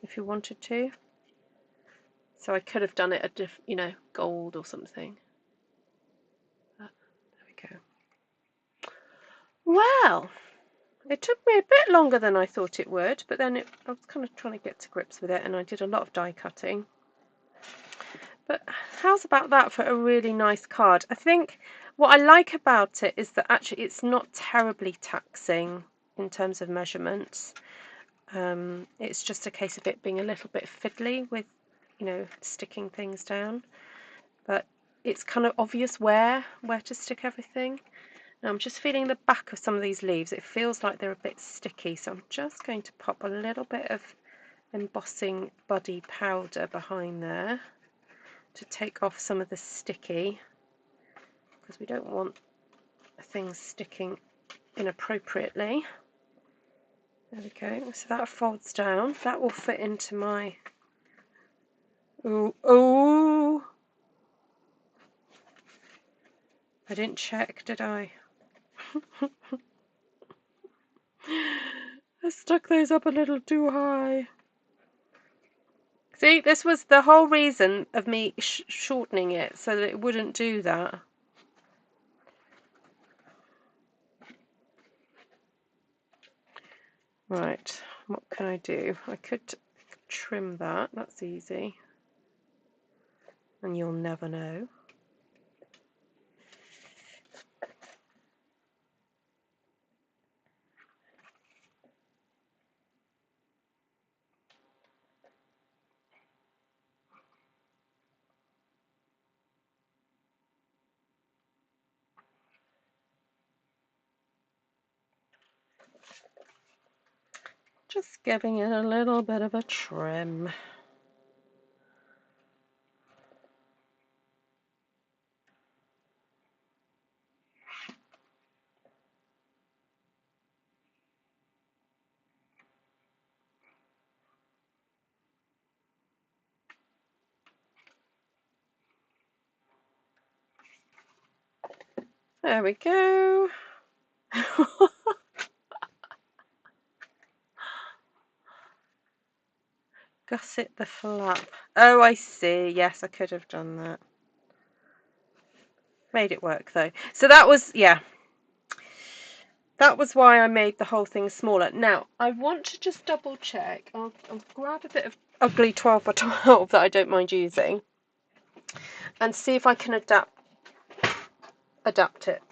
if you wanted to. So I could have done it a you know, gold or something. But there we go. Well, it took me a bit longer than I thought it would, but then I was kind of trying to get to grips with it, and I did a lot of die cutting. But how's about that for a really nice card? I think what I like about it is that actually it's not terribly taxing in terms of measurements. It's just a case of it being a little bit fiddly with, you know, sticking things down. But it's kind of obvious where to stick everything. Now I'm just feeling the back of some of these leaves. It feels like they're a bit sticky, so I'm just going to pop a little bit of embossing buddy powder behind there to take off some of the sticky, because we don't want things sticking inappropriately. There we go. So that folds down. That will fit into my... Oh! I didn't check, did I? I stuck those up a little too high. See, this was the whole reason of me shortening it, so that it wouldn't do that. Right, what can I do? I could trim that, that's easy. And you'll never know. Just giving it a little bit of a trim. There we go. Gusset the flap. Oh, I see. Yes, I could have done that. Made it work though. So that was, yeah. That was why I made the whole thing smaller. Now, I want to just double check. I'll grab a bit of ugly 12 by 12 that I don't mind using and see if I can adapt it.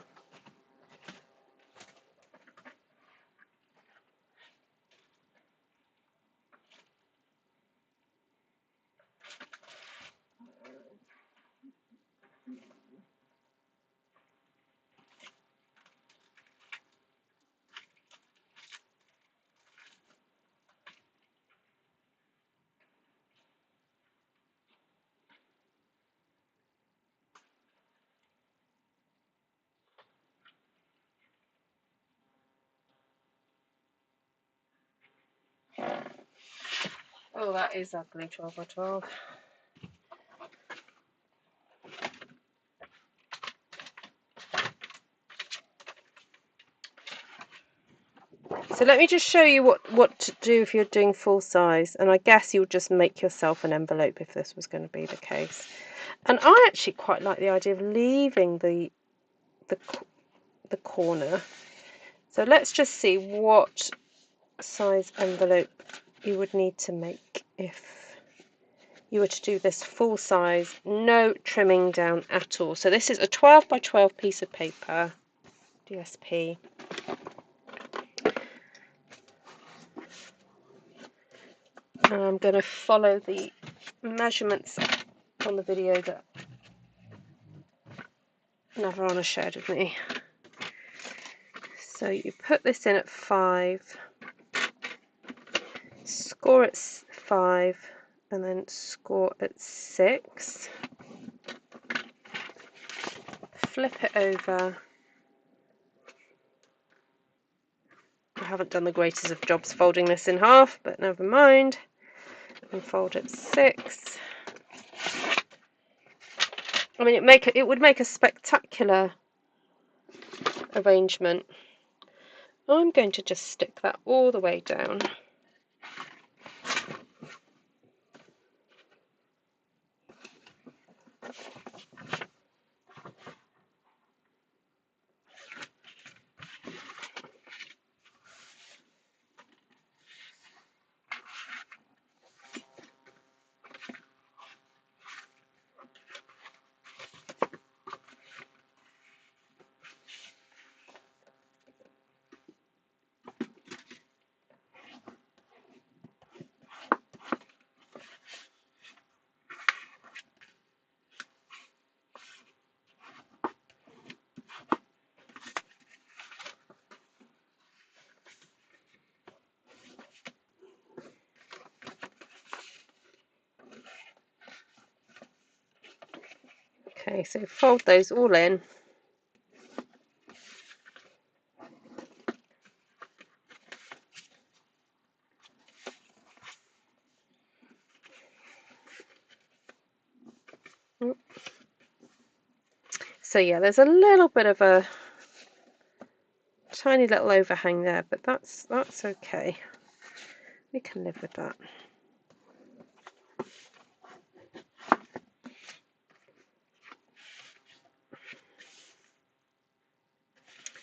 Oh, that is ugly 12 by 12. So let me just show you what to do if you're doing full size, and I guess you'll just make yourself an envelope if this was going to be the case. And I actually quite like the idea of leaving the corner. So let's just see what size envelope you would need to make if you were to do this full size, no trimming down at all. So this is a 12 by 12 piece of paper, DSP. And I'm going to follow the measurements on the video that Navarana shared with me. So you put this in at 5, score at 5, and then score at 6. Flip it over. I haven't done the greatest of jobs folding this in half, but never mind. And fold at 6. I mean, it would make a spectacular arrangement. I'm going to just stick that all the way down. Okay, so fold those all in. So yeah, there's a little bit of a tiny little overhang there, but that's okay. We can live with that.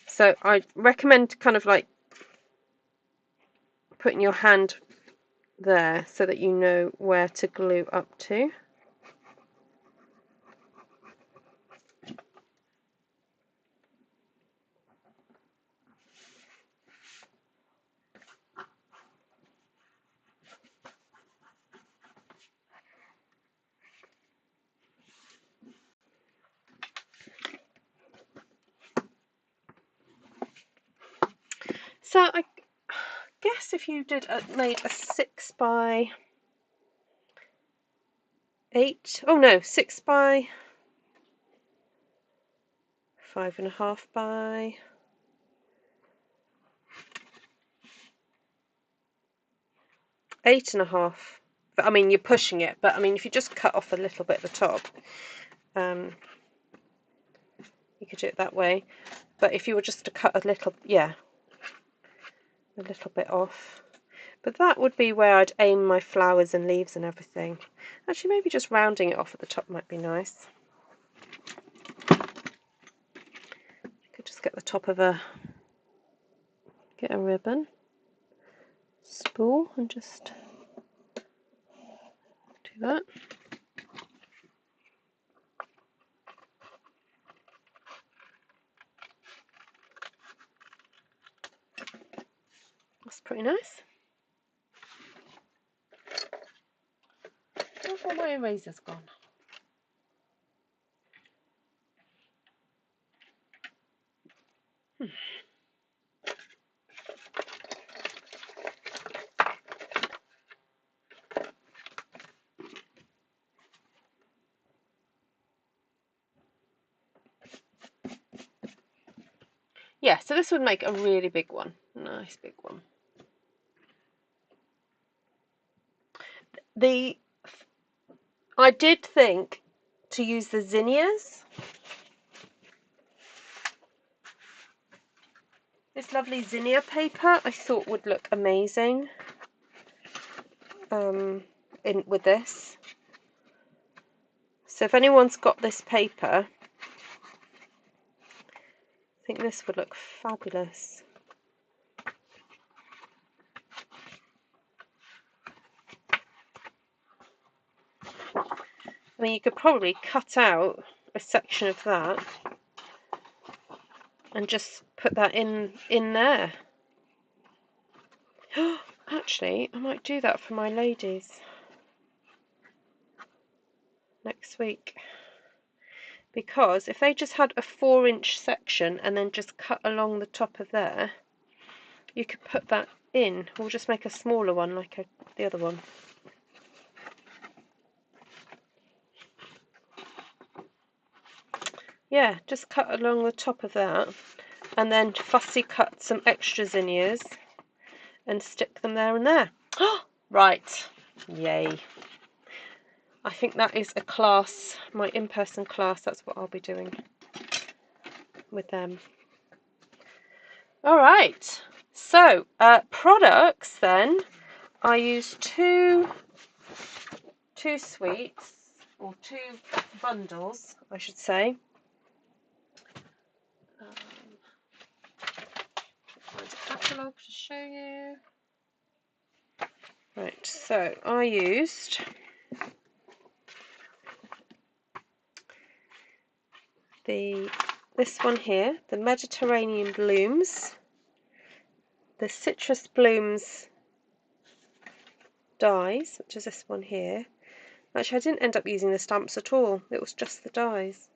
So I recommend kind of like putting your hand there so that you know where to glue up to. So I guess if you made a 6 by 8, oh no, 6 by 5.5 by 8.5. But I mean, you're pushing it. But I mean, if you just cut off a little bit at the top, you could do it that way. But if you were just to cut a little, yeah, a little bit off. But that would be where I'd aim my flowers and leaves and everything. Actually, maybe just rounding it off at the top might be nice. You could just get the top of get a ribbon, spool, and just do that. That's pretty nice. Where's all my erasers gone? Yeah, so this would make a really big one. Nice big one. I did think to use the zinnias. This lovely zinnia paper I thought would look amazing with this. So if anyone's got this paper, I think this would look fabulous. I mean, you could probably cut out a section of that and just put that in there. Actually, I might do that for my ladies next week. Because if they just had a 4-inch section and then just cut along the top of there, you could put that in. We'll just make a smaller one like the other one. Yeah, just cut along the top of that and then fussy cut some extra zinnias and stick them there and there. Right, yay. I think that is a class, my in-person class, that's what I'll be doing with them. All right. So products then. I used two sweets, or two bundles, I should say. Find a catalogue to show you. Right, so I used this one here, the Mediterranean Blooms, the Citrus Blooms dies, which is this one here. Actually, I didn't end up using the stamps at all. It was just the dies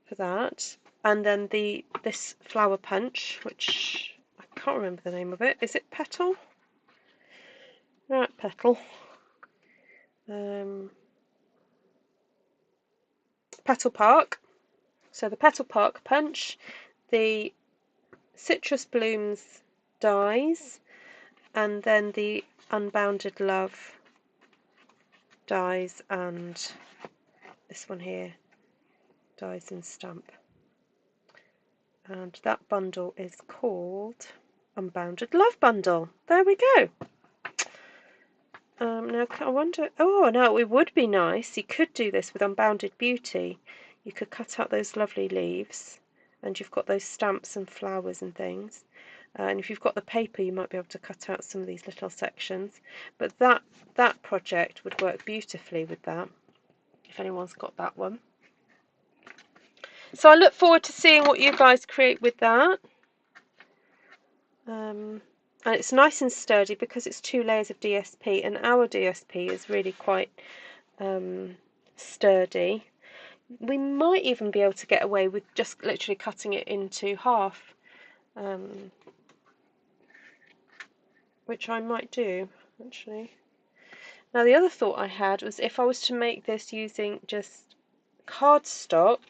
for that. And then this flower punch, which I can't remember the name of it. Is it Petal? Right, Petal. Petal Park. So the Petal Park punch, the Citrus Blooms dies, and then the Unbounded Love dies, and this one here dies in stamp. And that bundle is called Unbounded Love Bundle. There we go. Now I wonder, oh, now it would be nice, you could do this with Unbounded Beauty. You could cut out those lovely leaves, and you've got those stamps and flowers and things. And if you've got the paper, you might be able to cut out some of these little sections. But that project would work beautifully with that, if anyone's got that one. So I look forward to seeing what you guys create with that. And it's nice and sturdy because it's 2 layers of DSP, and our DSP is really quite sturdy. We might even be able to get away with just literally cutting it into half, which I might do actually. Now the other thought I had was if I was to make this using just cardstock.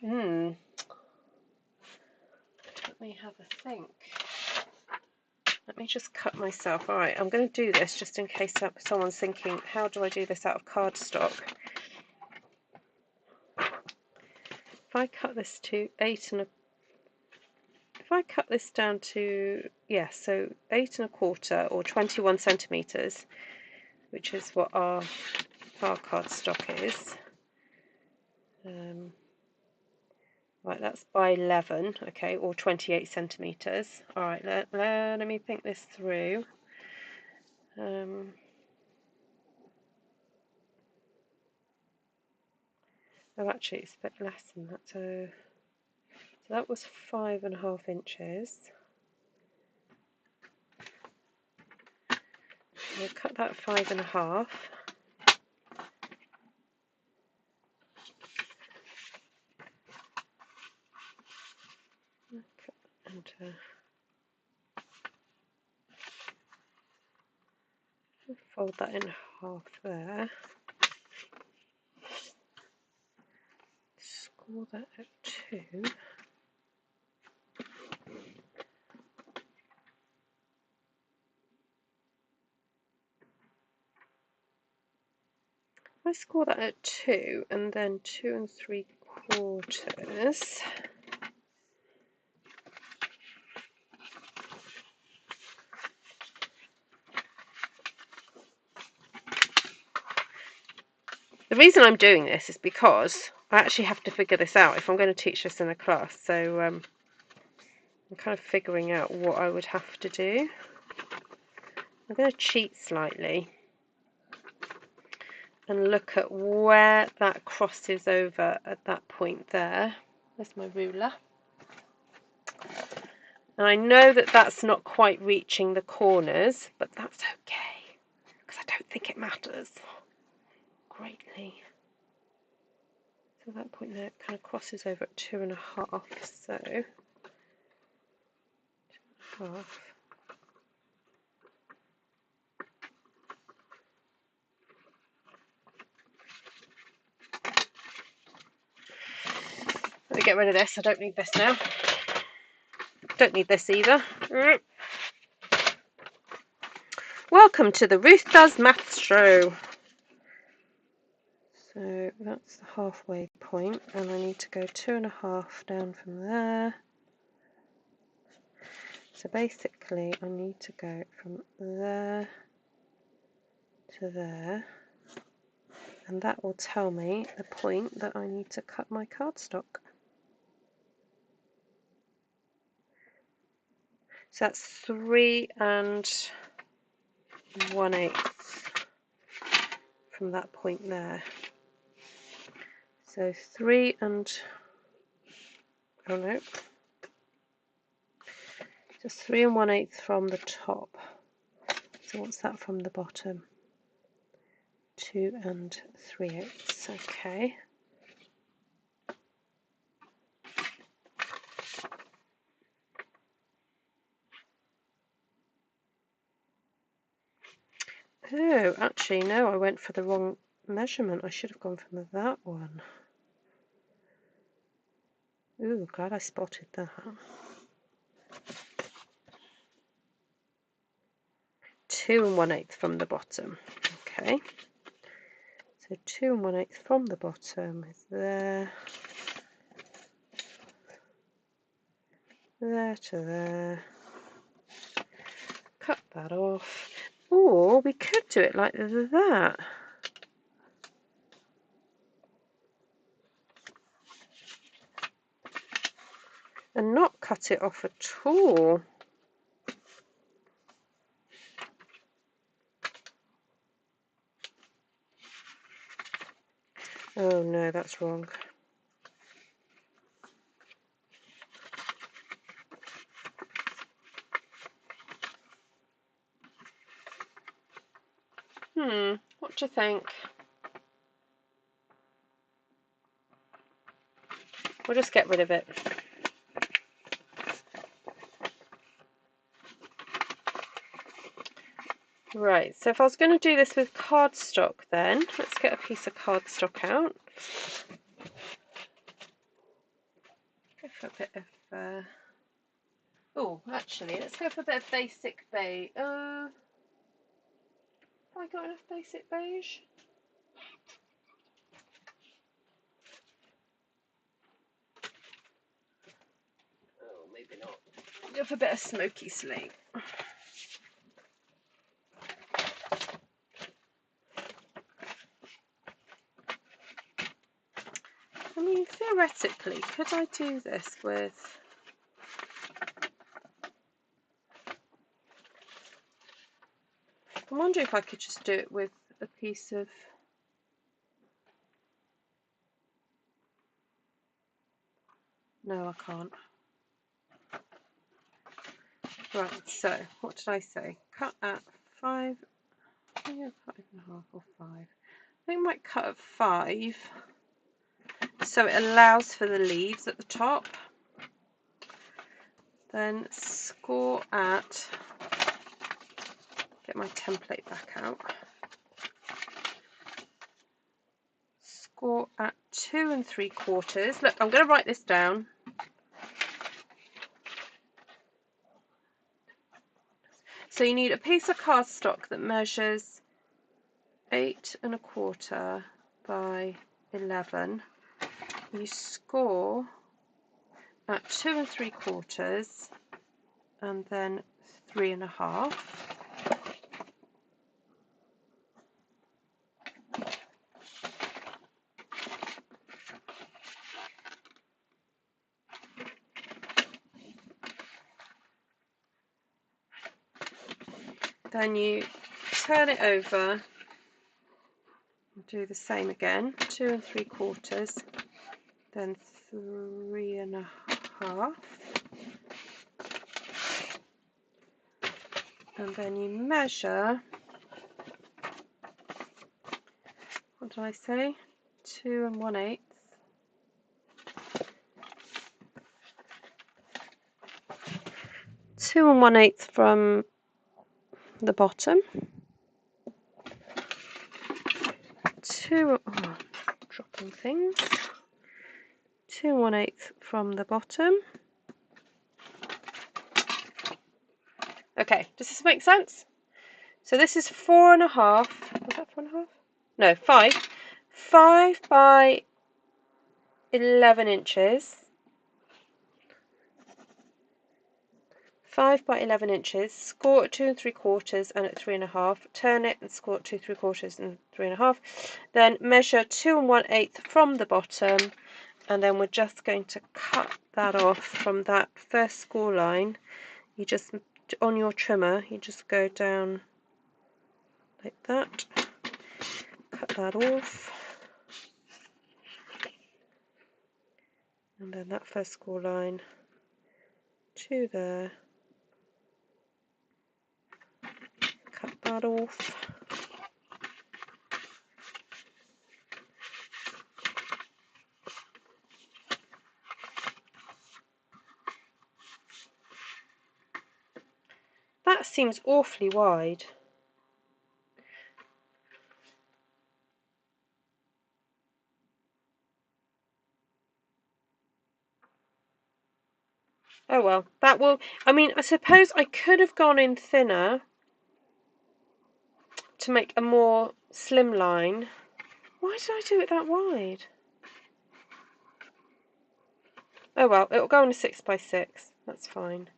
Let me have a think. Let me just cut myself. Alright, I'm going to do this just in case someone's thinking, how do I do this out of cardstock? If I cut this to 8 1/4, if I cut this down to, yeah, so 8 1/4 or 21 centimeters, which is what our cardstock is. Right, that's by 11, okay, or 28 centimeters. All right, let me think this through. Oh, actually, it's a bit less than that. So that was 5.5 inches. We'll cut that 5.5. And fold that in half there. Score that at 2. I score that at 2 and then 2 3/4. The reason I'm doing this is because I actually have to figure this out if I'm going to teach this in a class. So I'm kind of figuring out what I would have to do. I'm going to cheat slightly and look at where that crosses over at that point there. There's my ruler. And I know that that's not quite reaching the corners, but that's okay because I don't think it matters greatly. So that point there, it kind of crosses over at 2.5, so 2.5. Let me get rid of this. I don't need this now. Don't need this either. Welcome to the Ruth Does Maths Show. So that's the halfway point, and I need to go 2.5 down from there. So basically I need to go from there to there, and that will tell me the point that I need to cut my cardstock. So that's 3 1/8 from that point there. So 3 and, oh no, just 3 1/8 from the top. So what's that from the bottom? 2 3/8. Okay. Oh, actually no, I went for the wrong measurement. I should have gone from that one. Ooh, glad I spotted that. 2 1/8 from the bottom. Okay. So 2 1/8 from the bottom is there. There to there. Cut that off. Or we could do it like that. And not cut it off at all. Oh no, that's wrong. What do you think? We'll just get rid of it. Right, so if I was going to do this with cardstock then, let's get a piece of cardstock out. Go for a bit of, oh, actually, let's go for a bit of basic beige. Have I got enough basic beige? Oh, maybe not. Go for a bit of smoky slate. I mean, theoretically, could I do this with... I wonder if I could just do it with a piece of... No, I can't. Right, so, what did I say? Cut at 5... Yeah, 5.5 or 5. I think I might cut at 5. So it allows for the leaves at the top. Then score at, get my template back out. Score at 2 3/4. Look, I'm going to write this down. So you need a piece of cardstock that measures 8 1/4 by 11. You score at 2 3/4 and then 3 1/2. Then you turn it over and do the same again, 2 3/4, then 3 1/2, and then you measure, what did I say, 2 1/8, from the bottom, dropping things, 2 1/8 from the bottom. Okay, does this make sense? So this is 4 1/2. Was that 4 1/2? No, 5. 5 by 11 inches. 5 by 11 inches, score at 2 3/4 and at 3 1/2, turn it and score at 2 3/4 and 3 1/2, then measure 2 1/8 from the bottom, and then we're just going to cut that off from that first score line. You just, on your trimmer, you just go down like that, cut that off, and then that first score line to there, cut that off. That seems awfully wide. Oh well, that will, I mean, I suppose I could have gone in thinner to make a more slim line. Why did I do it that wide? Oh well, it'll go on a 6 by 6. That's fine.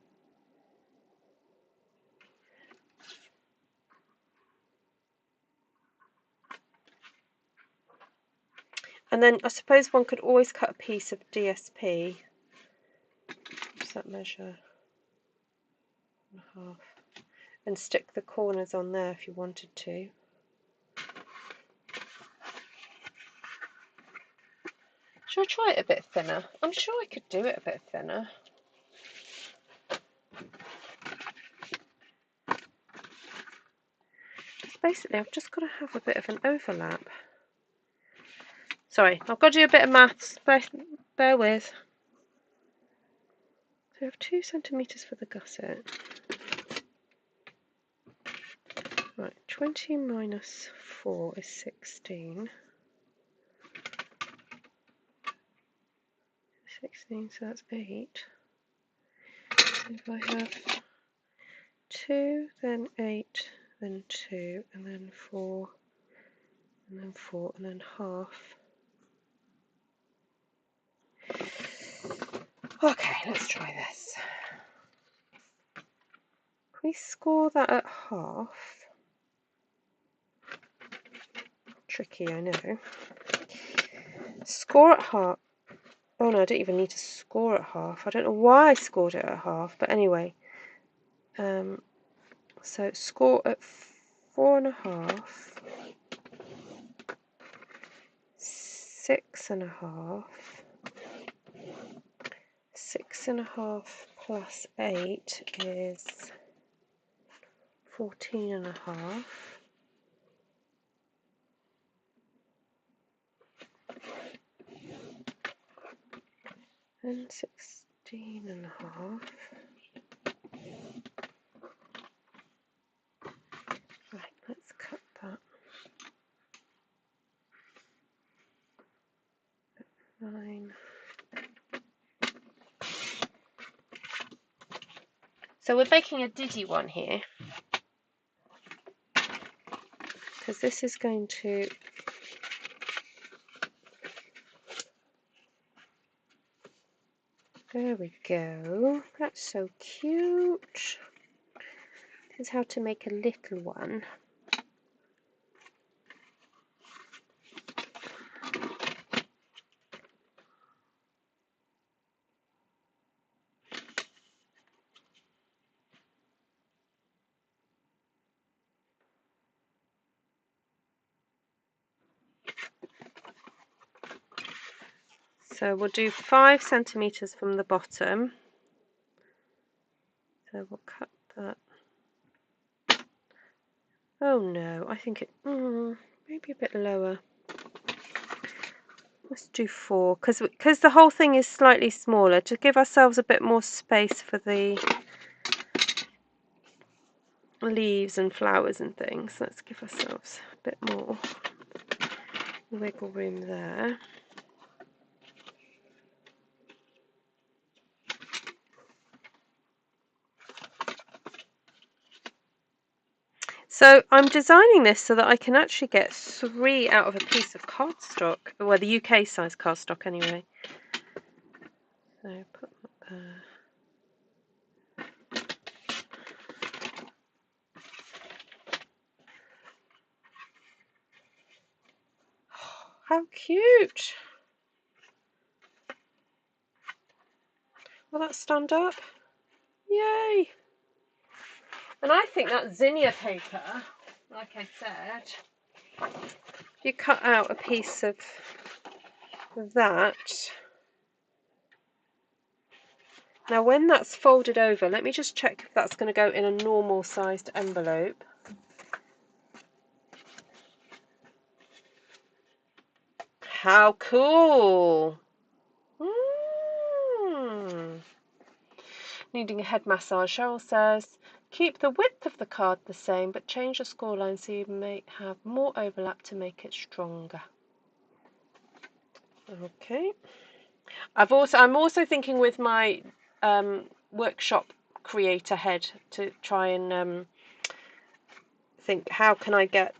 And then I suppose one could always cut a piece of DSP. What's that measure? 1/2. And stick the corners on there if you wanted to. Shall I try it a bit thinner? I'm sure I could do it a bit thinner. Basically, I've just got to have a bit of an overlap. Sorry, I've got to do a bit of maths. Bear with. So I have 2 centimetres for the gusset. Right, 20 minus 4 is 16. 16, so that's 8. So if I have 2, then 8, then 2, and then 4, and then 4, and then half. Okay, let's try this. Can we score that at half? Tricky, I know. Score at half. Oh no, I don't even need to score at half. I don't know why I scored it at half, but anyway. So score at 4 1/2, 6 1/2, 6 1/2 plus 8 is 14 1/2. And 16 1/2. Right, let's cut that. 9. So we're making a diddy one here, because this is going to there we go. That's so cute. This is how to make a little one. So we'll do 5 centimetres from the bottom. So we'll cut that. Oh no, I think it maybe a bit lower. Let's do 4, because the whole thing is slightly smaller, to give ourselves a bit more space for the leaves and flowers and things. Let's give ourselves a bit more wiggle room there. So I'm designing this so that I can actually get 3 out of a piece of cardstock, well, the UK size cardstock anyway. So put that there. How cute. Will that stand up? Yay. And I think that zinnia paper, like I said, if you cut out a piece of that. Now when that's folded over, let me just check if that's going to go in a normal sized envelope. How cool! Needing a head massage, Cheryl says, keep the width of the card the same, but change the scoreline so you may have more overlap to make it stronger. Okay. I'm also thinking with my workshop creator head to try and think, how can I get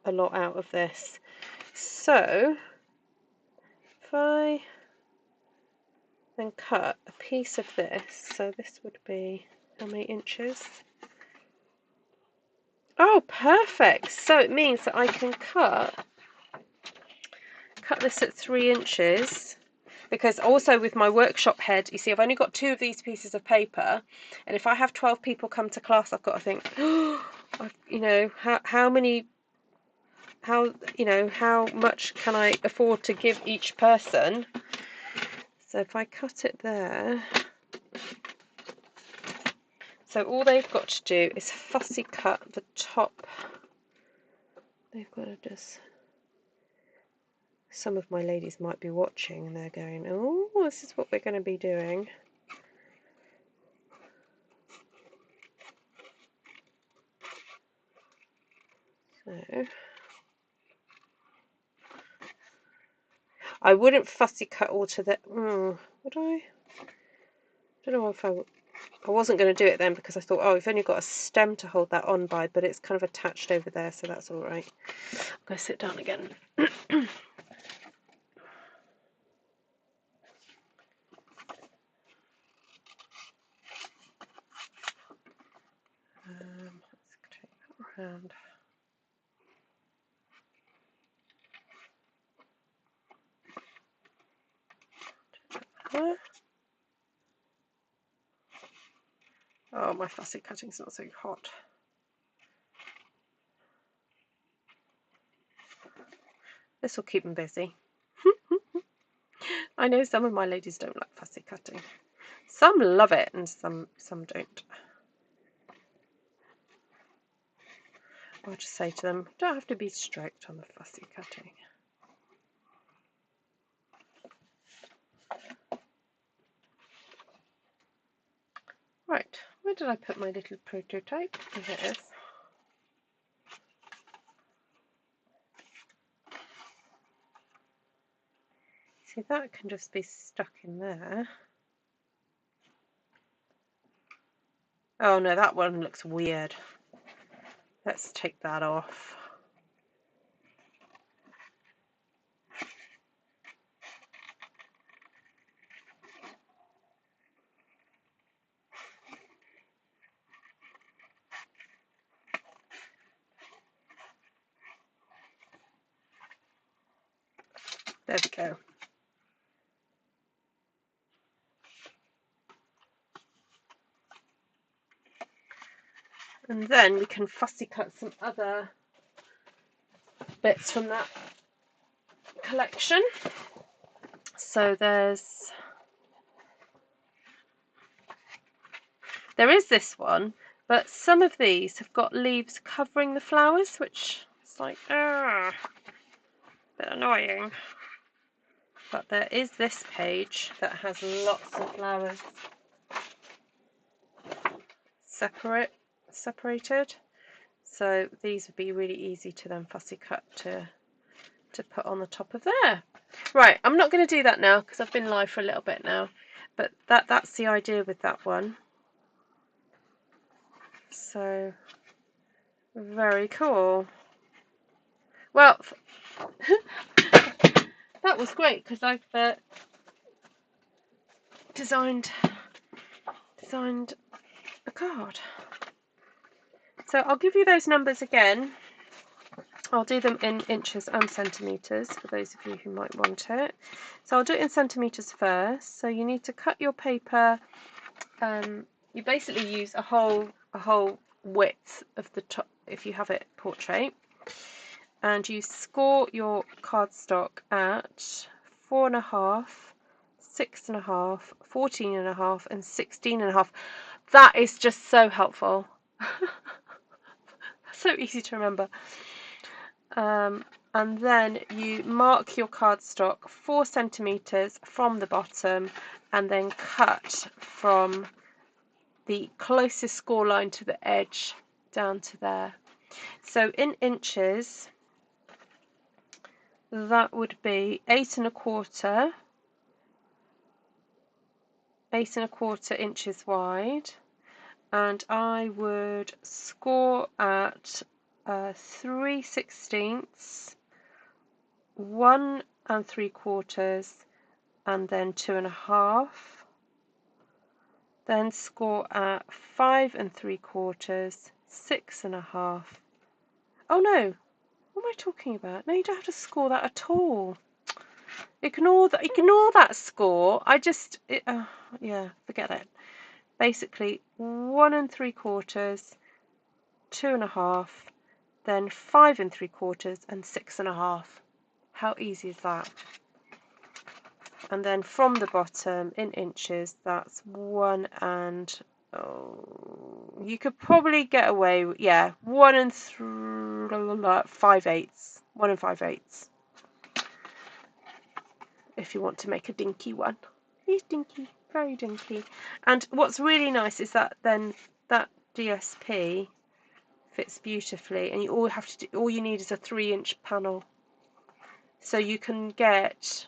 a lot out of this? So if I then cut a piece of this, so this would be how many inches? Oh, perfect. So it means that I can cut this at 3 inches, because also with my workshop head, you see, I've only got 2 of these pieces of paper, and if I have 12 people come to class, I've got to think, you know, how much can I afford to give each person? So if I cut it there, so all they've got to do is fussy cut the top. They've got to just, some of my ladies might be watching and they're going, oh, this is what we're going to be doing. So I wouldn't fussy cut all to the, would I? Don't know if I wasn't going to do it then, because I thought, oh, we've only got a stem to hold that on by, but it's kind of attached over there, so that's all right. I'm going to sit down again. Let's take that around. There. Oh, my fussy cutting's not so hot. This will keep them busy. I know some of my ladies don't like fussy cutting. Some love it and some don't. I'll just say to them, don't have to be strict on the fussy cutting. Right, where did I put my little prototype? Here it is. See, that can just be stuck in there. Oh no, that one looks weird. Let's take that off. There we go. And then we can fussy cut some other bits from that collection. So there is this one, but some of these have got leaves covering the flowers, which is like, a bit annoying. But there is this page that has lots of flowers separated. So these would be really easy to then fussy cut to put on the top of there. Right, I'm not going to do that now because I've been live for a little bit now. But that's the idea with that one. So very cool. Well, that was great because I've designed a card. So I'll give you those numbers again. I'll do them in inches and centimetres for those of you who might want it. So I'll do it in centimetres first. So you need to cut your paper. You basically use a whole width of the top if you have it portrait, and you score your cardstock at 4.5, 6.5, 14.5, and 16.5. That is just so helpful. So easy to remember. And then you mark your cardstock 4 centimetres from the bottom, and then cut from the closest score line to the edge down to there. So in inches, that would be 8.25 inches wide, and I would score at 3/16, 1 3/4, and then 2.5. Then score at 5 3/4, 6.5. Oh no, what am I talking about? No, you don't have to score that at all. Ignore that score. Yeah, forget it. Basically, 1 3/4, 2.5, then 5 3/4, and 6.5. How easy is that? And then from the bottom in inches, that's 1 and you could probably get away with, yeah, 1 and 5/8, 1 and 5/8. If you want to make a dinky one. He's dinky, very dinky. And what's really nice is that then that DSP fits beautifully, and all you need is a 3-inch panel. So you can get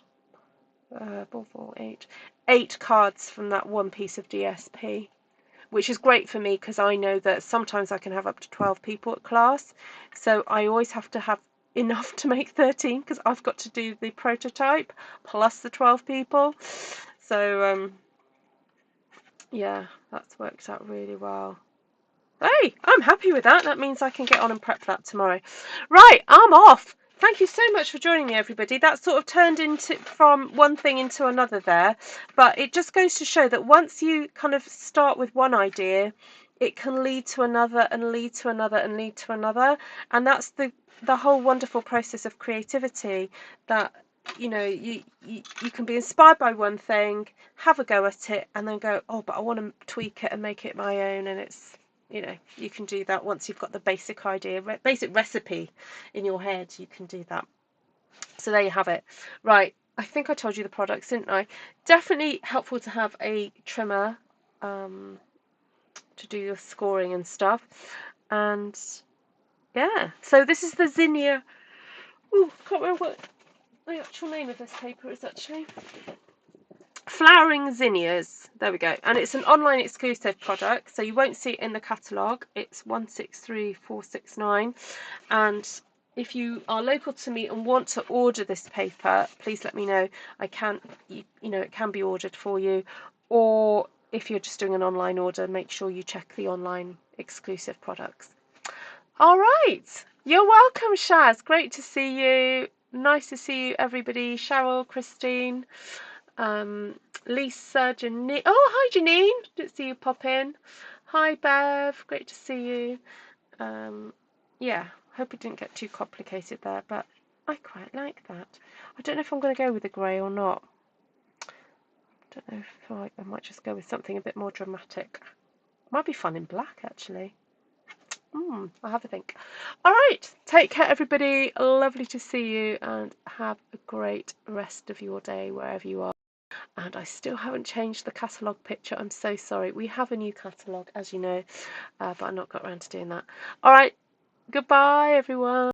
8 cards from that one piece of DSP, which is great for me because I know that sometimes I can have up to 12 people at class. So I always have to have enough to make 13 because I've got to do the prototype plus the 12 people. So yeah, that's worked out really well. Hey, I'm happy with that. That means I can get on and prep that tomorrow. Right, I'm off. Thank you so much for joining me, everybody. That sort of turned into from one thing into another there, but it just goes to show that once you kind of start with one idea, it can lead to another and lead to another and lead to another, and that's the whole wonderful process of creativity. That you can be inspired by one thing, have a go at it, and then go, oh, but I want to tweak it and make it my own, and it's you can do that once you've got the basic idea, basic recipe in your head. You can do that. So there you have it. Right, I think I told you the products, didn't I? Definitely helpful to have a trimmer to do your scoring and stuff. And yeah, so this is the zinnia. Oh, can't remember what the actual name of this paper is actually. Flowering Zinnias, there we go, and it's an online exclusive product, so you won't see it in the catalogue. It's 163469, and if you are local to me and want to order this paper, please let me know. I can, it can be ordered for you, or if you're just doing an online order, make sure you check the online exclusive products. All right, you're welcome, Shaz. Great to see you. Nice to see you, everybody. Cheryl, Christine. Lisa, Janine. Oh, hi, Janine. Didn't see you pop in. Hi, Bev. Great to see you. Yeah, hope it didn't get too complicated there, but I quite like that. I don't know if I'm going to go with the grey or not. I don't know if I might just go with something a bit more dramatic. Might be fun in black, actually. I'll have a think. All right, take care, everybody. Lovely to see you, and have a great rest of your day wherever you are. And I still haven't changed the catalogue picture. I'm so sorry. We have a new catalogue, as you know, but I've not got around to doing that. All right, goodbye, everyone.